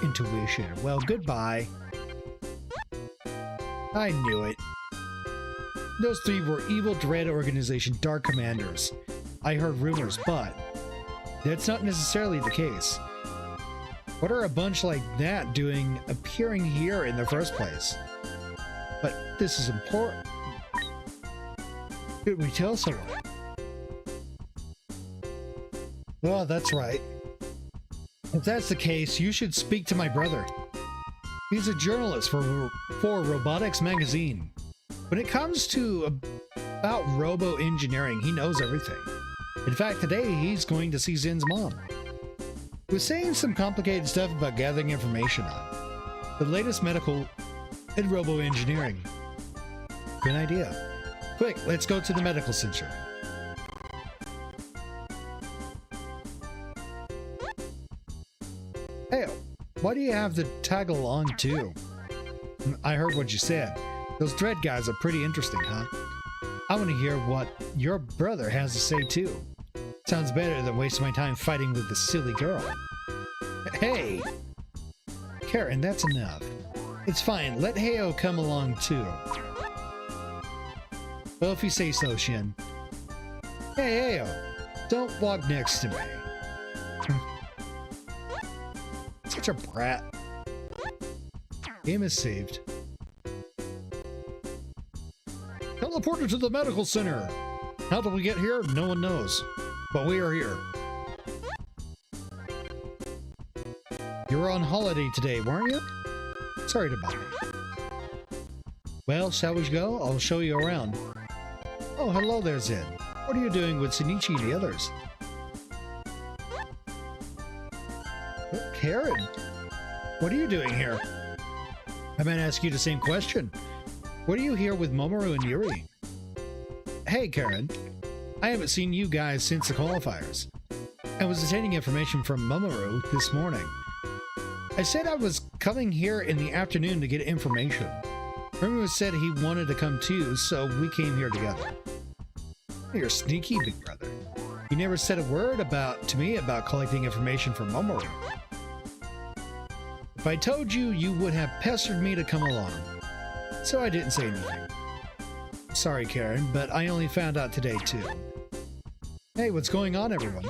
intuition. Well, goodbye. I knew it. Those three were evil Dread Organization Dark Commanders. I heard rumors, but that's not necessarily the case. What are a bunch like that appearing here in the first place? But this is important. Could we tell someone? Well, that's right. If that's the case, you should speak to my brother. He's a journalist for Robotics Magazine. When it comes to about robo-engineering, he knows everything. In fact, today he's going to see Zin's mom. We're saying some complicated stuff about gathering information on the latest medical and robo-engineering. Good idea. Quick, let's go to the medical center. Hey, why do you have to tag along too? I heard what you said. Those Dread guys are pretty interesting, huh? I want to hear what your brother has to say too. Sounds better than wasting my time fighting with this silly girl. Hey! Karen, that's enough. It's fine, let Heyo come along too. Well, if you say so, Shin. Hey, Heyo! Don't walk next to me. Such a brat. Game is saved. Teleported to the medical center. How did we get here? No one knows. But we are here. were on holiday today, weren't you? Sorry to bother you. Well, shall we go? I'll show you around. Oh, hello there, Zen. What are you doing with Shinichi and the others? Oh, Karen, what are you doing here? I might ask you the same question. What are you here with Mamoru and Yuri? Hey, Karen. I haven't seen you guys since the qualifiers. I was obtaining information from Mamoru this morning. I said I was coming here in the afternoon to get information. Mamoru said he wanted to come too, so we came here together. You're sneaky, big brother. You never said a word to me about collecting information from Mamoru. If I told you, you would have pestered me to come along. So I didn't say anything. Sorry, Karen, but I only found out today, too. Hey, what's going on, everyone?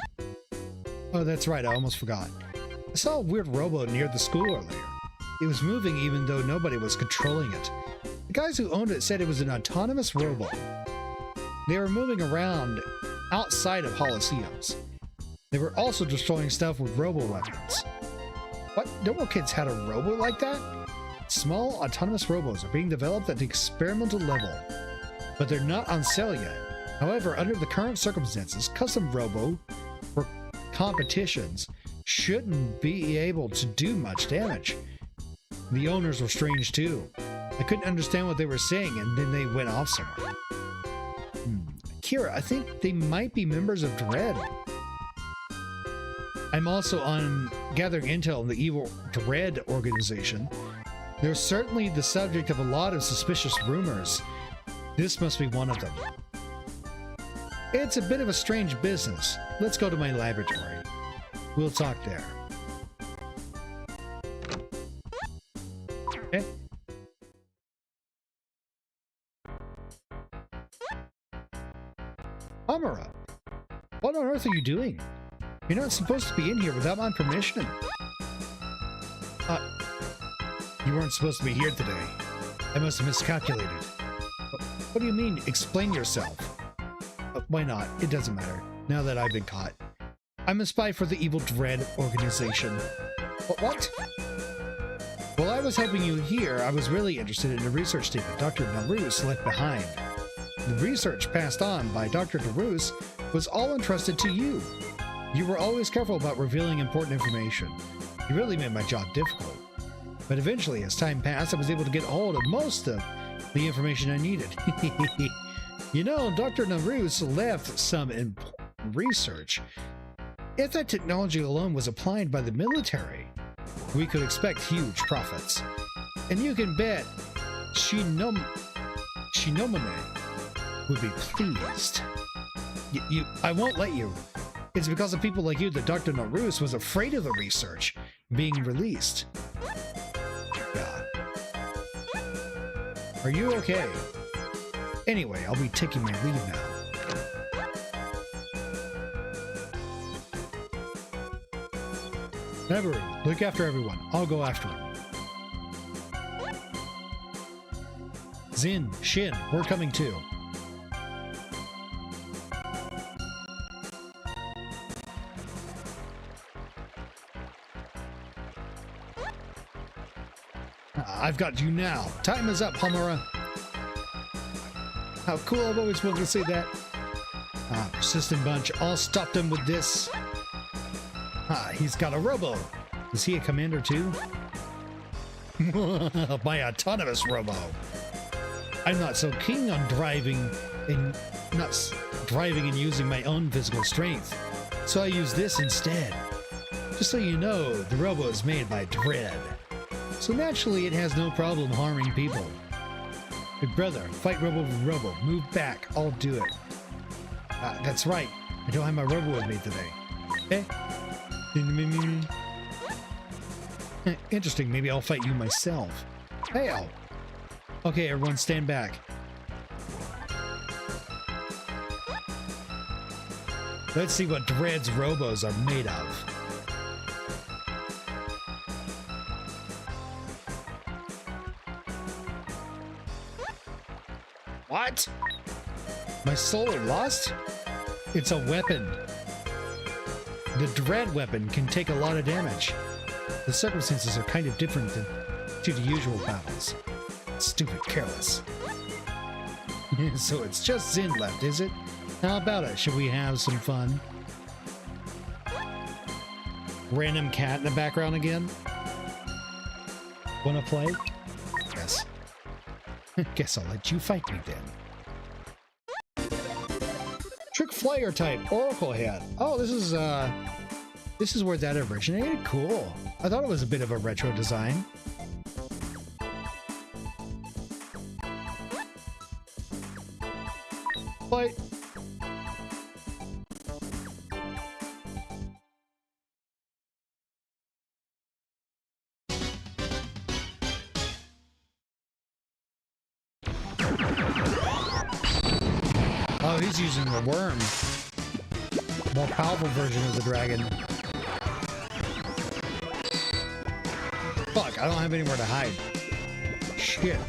Oh, that's right, I almost forgot. I saw a weird robot near the school earlier. It was moving even though nobody was controlling it. The guys who owned it said it was an autonomous robot. They were moving around outside of Holosseums. They were also destroying stuff with robo-weapons. What? No more kids had a robot like that? Small autonomous robots are being developed at the experimental level, but they're not on sale yet. However, under the current circumstances, custom robo for competitions shouldn't be able to do much damage. The owners were strange too. I couldn't understand what they were saying, and then they went off somewhere. Kira, I think they might be members of Dread. I'm also on gathering intel on the evil Dread organization. They're certainly the subject of a lot of suspicious rumors. This must be one of them. It's a bit of a strange business. Let's go to my laboratory. We'll talk there. Okay. Amara, what on earth are you doing? You're not supposed to be in here without my permission. You weren't supposed to be here today. I must have miscalculated. What do you mean, explain yourself? Why not? It doesn't matter, now that I've been caught. I'm a spy for the evil Dread organization. What? While I was helping you here, I was really interested in the research statement Dr. Naruse left behind. The research passed on by Dr. Naruse was all entrusted to you. You were always careful about revealing important information. You really made my job difficult. But eventually, as time passed, I was able to get hold of most of the information I needed. You know, Dr. Naruse left some important research. If that technology alone was applied by the military, we could expect huge profits. And you can bet Shinomune would be pleased. I won't let you. It's because of people like you that Dr. Naruse was afraid of the research being released. God. Are you okay? Anyway, I'll be taking my leave now. Never. Look after everyone. I'll go after him. Zin, Shin, we're coming too. I've got you now. Time is up, Hamura. How cool, I've always wanted to say that. Persistent bunch. I'll stop them with this. He's got a robo. Is he a commander too? My autonomous robo. I'm not so keen on driving and using my own physical strength, so I use this instead. Just so you know, the robo is made by Dread, so naturally it has no problem harming people. Big brother, fight robo with robo. Move back, I'll do it. That's right. I don't have my robo with me today. Okay? Interesting, maybe I'll fight you myself. Hey, ow. Okay, everyone stand back. Let's see what Dread's robos are made of. What? My soul lost? It's a weapon. The Dread weapon can take a lot of damage. The circumstances are kind of different than to the usual battles. Stupid careless. So it's just Zin left, is it? How about it? Should we have some fun? Random cat in the background again? Wanna play? Yes. Guess I'll let you fight me then. Trick Flyer type, Oracle Head. Oh, this is where that originated? Cool. I thought it was a bit of a retro design. Fight. Oh, he's using the worm. More powerful version of the dragon. Fuck, I don't have anywhere to hide. Shit.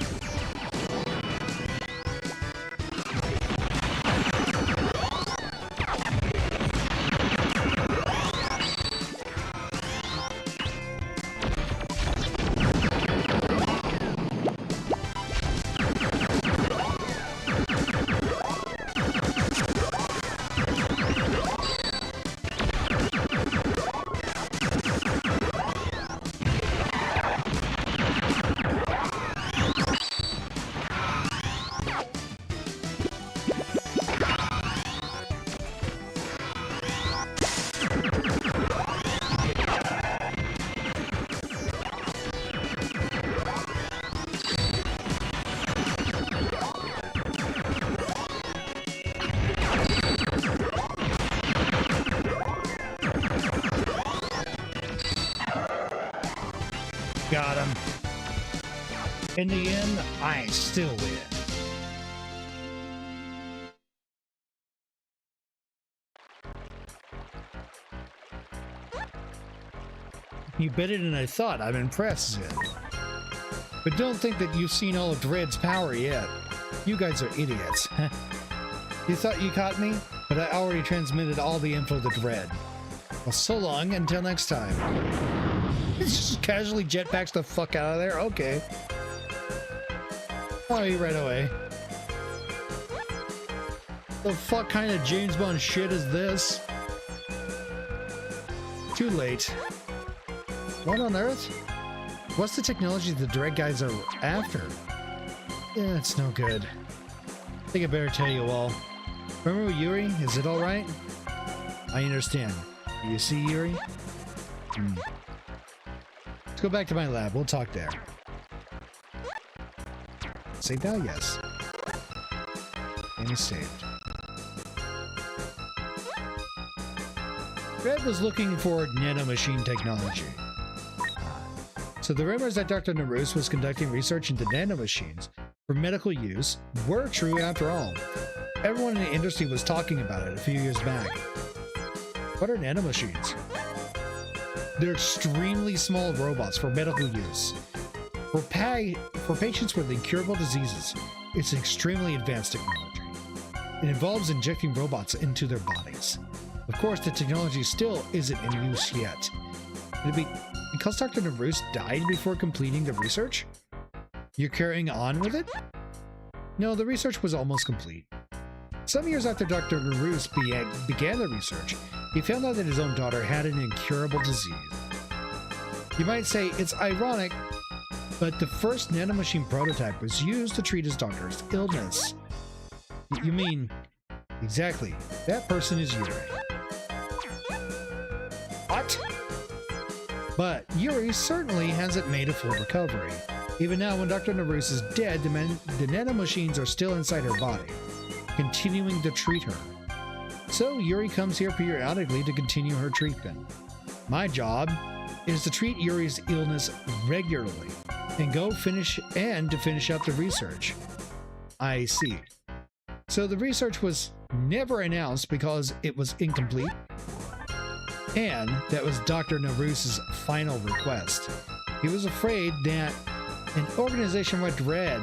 Got him. In the end, I still win. You bet it and I thought. I'm impressed, Zin. But don't think that you've seen all of Dread's power yet. You guys are idiots. You thought you caught me? But I already transmitted all the info to Dread. Well, so long, until next time. It's just casually jetpacks the fuck out of there? Okay. Oh, you right away. The fuck kind of James Bond shit is this? Too late. What on earth? What's the technology the Dread guys are after? Yeah, it's no good. I think I better tell you all. Remember Yuri? Is it alright? I understand. You see Yuri? Let's go back to my lab. We'll talk there. Saved now? Yes. And it's saved. Red was looking for nanomachine technology. So the rumors that Dr. Naruse was conducting research into nanomachines for medical use were true after all. Everyone in the industry was talking about it a few years back. What are nanomachines? They're extremely small robots for medical use. For patients with incurable diseases, it's an extremely advanced technology. It involves injecting robots into their bodies. Of course, the technology still isn't in use yet. Could it be because Dr. Naruse died before completing the research? You're carrying on with it? No, the research was almost complete. Some years after Dr. Naruse began the research, he found out that his own daughter had an incurable disease. You might say it's ironic, but the first nanomachine prototype was used to treat his daughter's illness. You mean, exactly, that person is Yuri. What? But Yuri certainly hasn't made a full recovery. Even now, when Dr. Naruse is dead, the nanomachines are still inside her body, continuing to treat her. So Yuri comes here periodically to continue her treatment. My job is to treat Yuri's illness regularly and to finish out the research. I see. So the research was never announced because it was incomplete, and that was Dr. Naruse's final request. He was afraid that an organization like Dread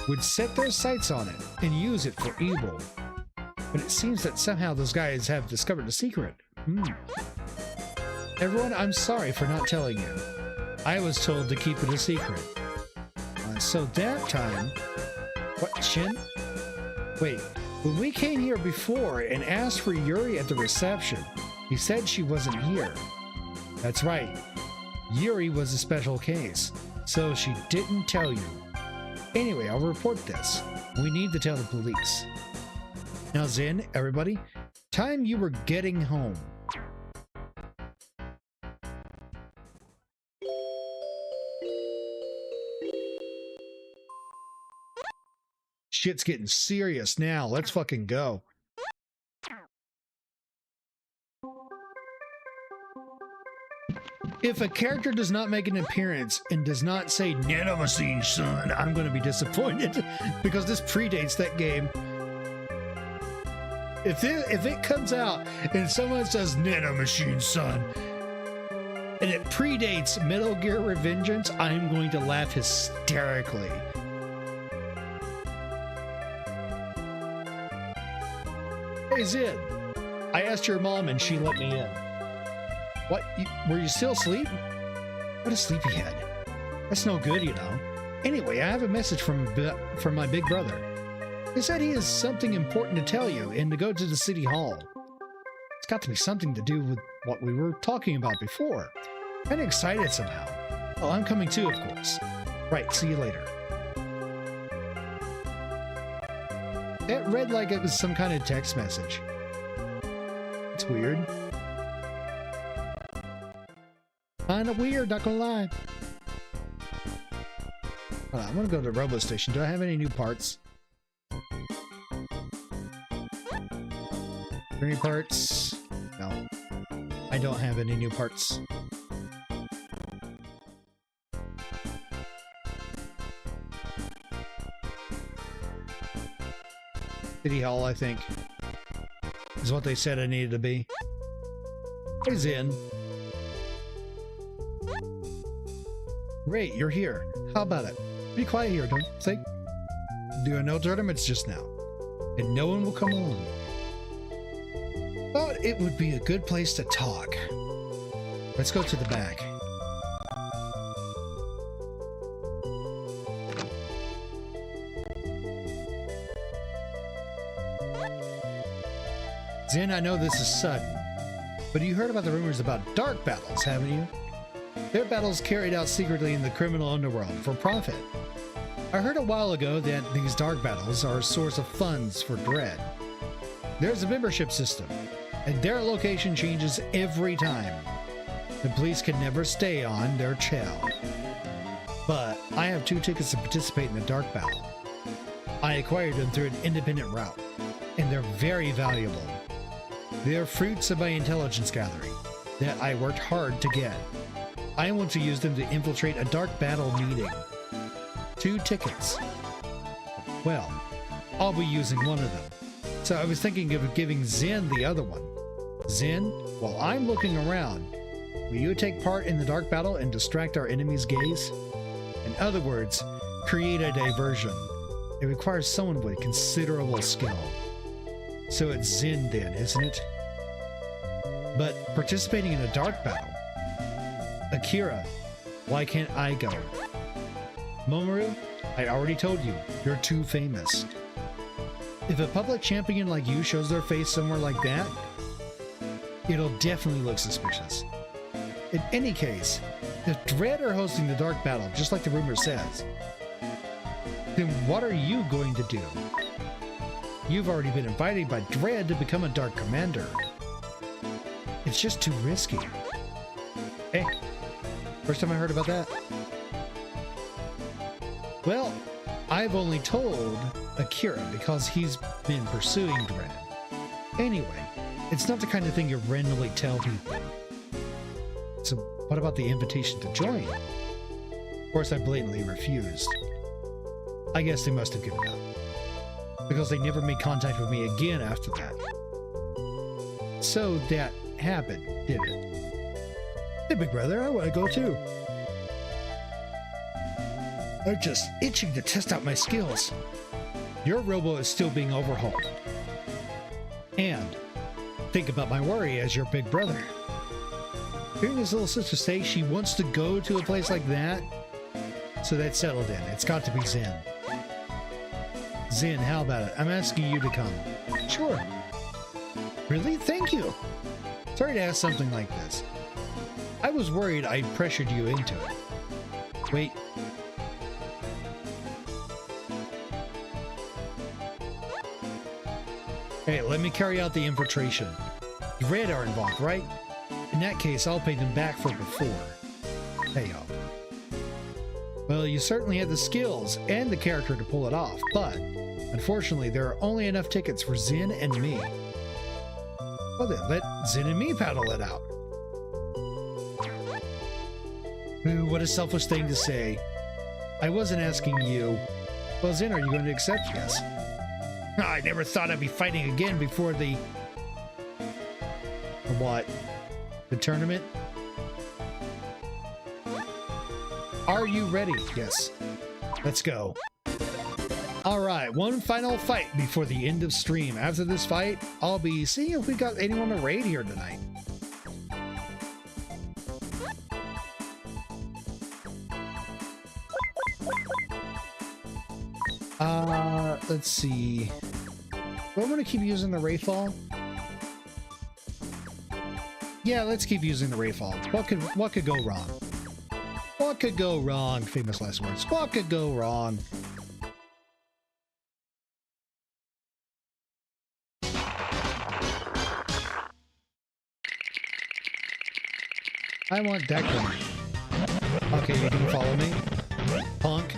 would set their sights on it and use it for evil. But it seems that somehow those guys have discovered the secret. Everyone, I'm sorry for not telling you. I was told to keep it a secret. So that time... What, Shin? Wait, when we came here before and asked for Yuri at the reception, he said she wasn't here. That's right. Yuri was a special case, so she didn't tell you. Anyway, I'll report this. We need to tell the police. Now, Zen, everybody, time you were getting home. Shit's getting serious now. Let's fucking go. If a character does not make an appearance and does not say Nanomachine, son, I'm going to be disappointed because this predates that game. If it comes out and someone says Nanomachine, son, and it predates Metal Gear Revengeance, I'm going to laugh hysterically. Hey, Zid, I asked your mom and she let me in. What? Were you still asleep? What a sleepyhead. That's no good, you know. Anyway, I have a message from my big brother. He said he has something important to tell you and to go to the city hall. It's got to be something to do with what we were talking about before. Kind of excited somehow. Oh, I'm coming too, of course. Right, see you later. It read like it was some kind of text message. It's weird. Kinda weird, not gonna lie. I'm gonna go to the robo station. Do I have any new parts? Any parts? No. I don't have any new parts. City Hall, I think, is what they said I needed to be. He's in. Great, you're here. How about it? Be quiet here, don't you think? Doing no tournaments just now, and no one will come along. Thought it would be a good place to talk. Let's go to the back. Zen, I know this is sudden, but you heard about the rumors about dark battles, haven't you? They're battles carried out secretly in the criminal underworld for profit. I heard a while ago that these dark battles are a source of funds for Dread. There's a membership system, and their location changes every time. The police can never stay on their trail. But I have 2 tickets to participate in the dark battle. I acquired them through an independent route, and they're very valuable. They're fruits of my intelligence gathering that I worked hard to get. I want to use them to infiltrate a dark battle meeting. 2 tickets. Well, I'll be using one of them. So I was thinking of giving Zen the other one. Zen, while I'm looking around, will you take part in the dark battle and distract our enemy's gaze? In other words, create a diversion. It requires someone with considerable skill. So it's Zen then, isn't it? But participating in a dark battle? Akira, why can't I go? Momoru, I already told you, you're too famous. If a public champion like you shows their face somewhere like that, it'll definitely look suspicious. In any case, if Dread are hosting the dark battle, just like the rumor says, then what are you going to do? You've already been invited by Dread to become a dark commander. It's just too risky. Hey, first time I heard about that. Well, I've only told Akira because he's been pursuing Dread. Anyway, it's not the kind of thing you randomly tell people. So what about the invitation to join? Of course, I blatantly refused. I guess they must have given up, because they never made contact with me again after that. So that happened, did it? Hey, big brother, I want to go too. I'm just itching to test out my skills. Your robo is still being overhauled. And think about my worry as your big brother. Hearing his little sister say she wants to go to a place like that, so that's settled in. It's got to be Zen. Zen, how about it? I'm asking you to come. Sure. Really? Thank you. Sorry to ask something like this. I was worried I pressured you into it. Wait. Hey, let me carry out the infiltration. Red are involved, right? In that case, I'll pay them back for before. Payoff. Well, you certainly had the skills and the character to pull it off, but unfortunately, there are only enough tickets for Zen and me. Well then, let Zen and me paddle it out. Ooh, what a selfish thing to say. I wasn't asking you. Well, Zen, are you going to accept? Yes. I never thought I'd be fighting again before the what? The tournament? Are you ready? Yes. Let's go. Alright, one final fight before the end of stream. After this fight, I'll be seeing if we got anyone to raid here tonight. Let's see. Well, I'm gonna keep using the Rayfall. Yeah, let's keep using the Rayfall. What could go wrong? What could go wrong? Famous last words. What could go wrong? I want Declan. Okay, you can follow me. Punk.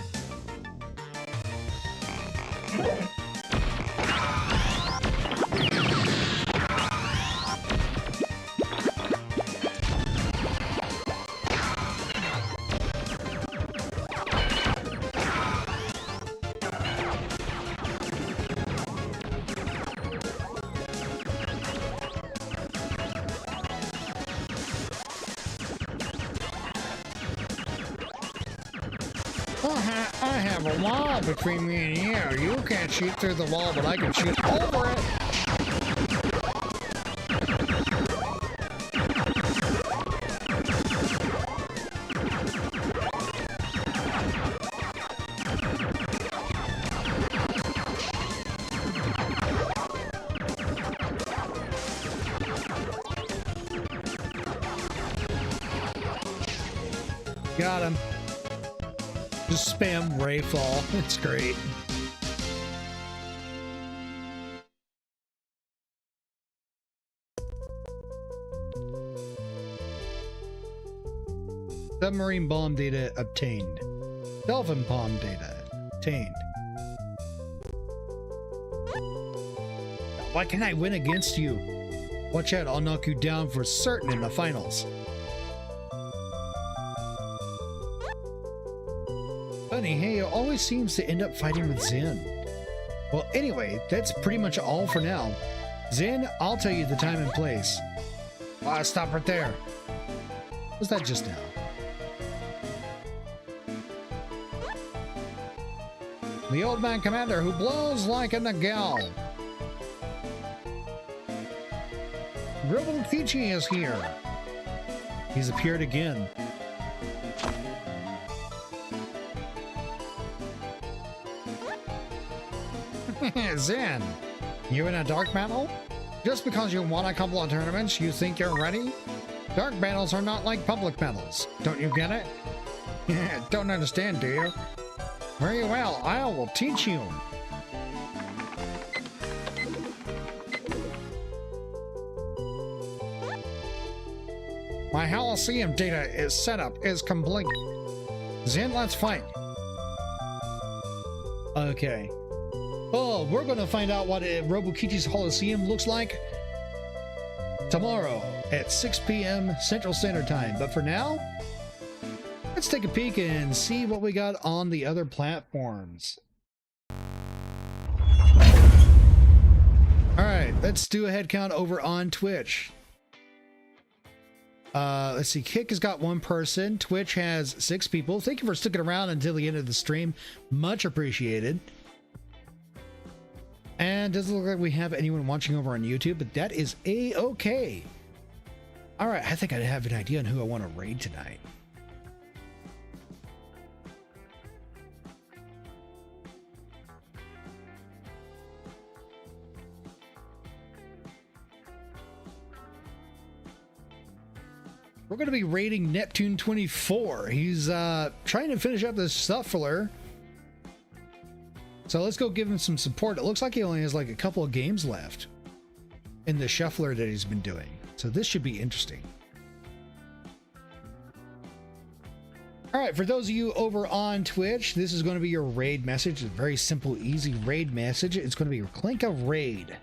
I have a wall between me and you. You can't shoot through the wall, but I can shoot over it. Got him. Just spam Rayfall. It's great. Submarine bomb data obtained. Dolphin bomb data obtained. Why can't I win against you? Watch out, I'll knock you down for certain in the finals. Funny, hey, it always seems to end up fighting with Zen. Well, anyway, that's pretty much all for now. Zen, I'll tell you the time and place. Stop right there. Was that just now? The old man commander who blows like a Nagal. Roboto is here. He's appeared again. Zen, you in a dark battle? Just because you won a couple of tournaments, you think you're ready? Dark battles are not like public battles. Don't you get it? Don't understand, do you? Very well, I will teach you. My Halcyon data is set up, is complete. Zen, let's fight. Okay. Oh, we're gonna find out what Robokichi's Coliseum looks like tomorrow at 6 p.m. Central Standard Time. But for now, let's take a peek and see what we got on the other platforms. Alright, let's do a head count over on Twitch. Let's see, Kick has got 1 person. Twitch has 6 people. Thank you for sticking around until the end of the stream. Much appreciated. And doesn't look like we have anyone watching over on YouTube, but that is a-okay. All right, I think I have an idea on who I want to raid tonight. We're going to be raiding Neptune 24. He's trying to finish up this shuffler. So let's go give him some support. It looks like he only has like a couple of games left in the shuffler that he's been doing. So this should be interesting. All right, for those of you over on Twitch, this is going to be your raid message. It's a very simple, easy raid message. It's going to be your Clanka raid.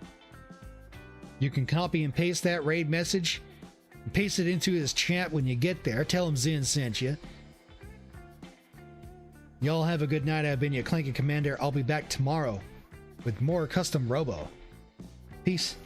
You can copy and paste that raid message and paste it into his chat when you get there. Tell him Zen sent you. Y'all have a good night. I've been your Clanka Commander. I'll be back tomorrow with more custom robo. Peace.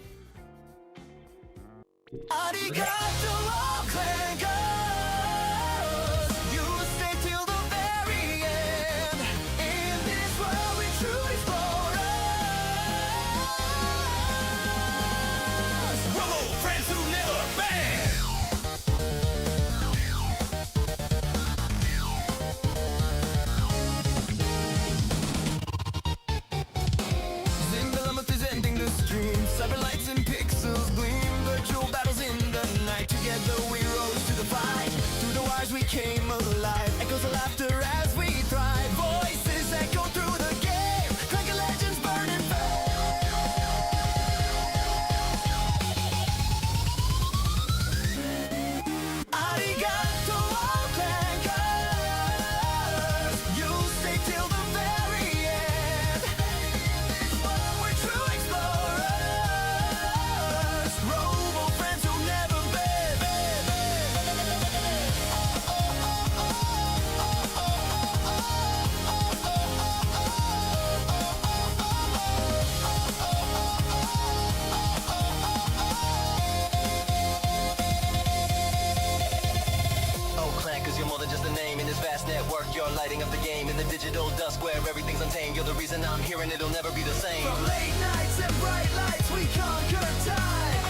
Cyberlights and pixels gleam, virtual battles in the night. Together we rose to the fight. Through the wires we came alive. Echoes of laughter as we thrive. Voices echo through the game. Like a legend's burning fame. Arigato, all clankers. You'll stay till the very end. We're true explorers. Robo friends who never bend. Oh, Clank, cause you're more than just a name in this vast network. You're lighting up the game in the digital dusk where everything's untamed. You're the reason I'm here and it'll never be the same. From late nights and bright lights, we conquer time.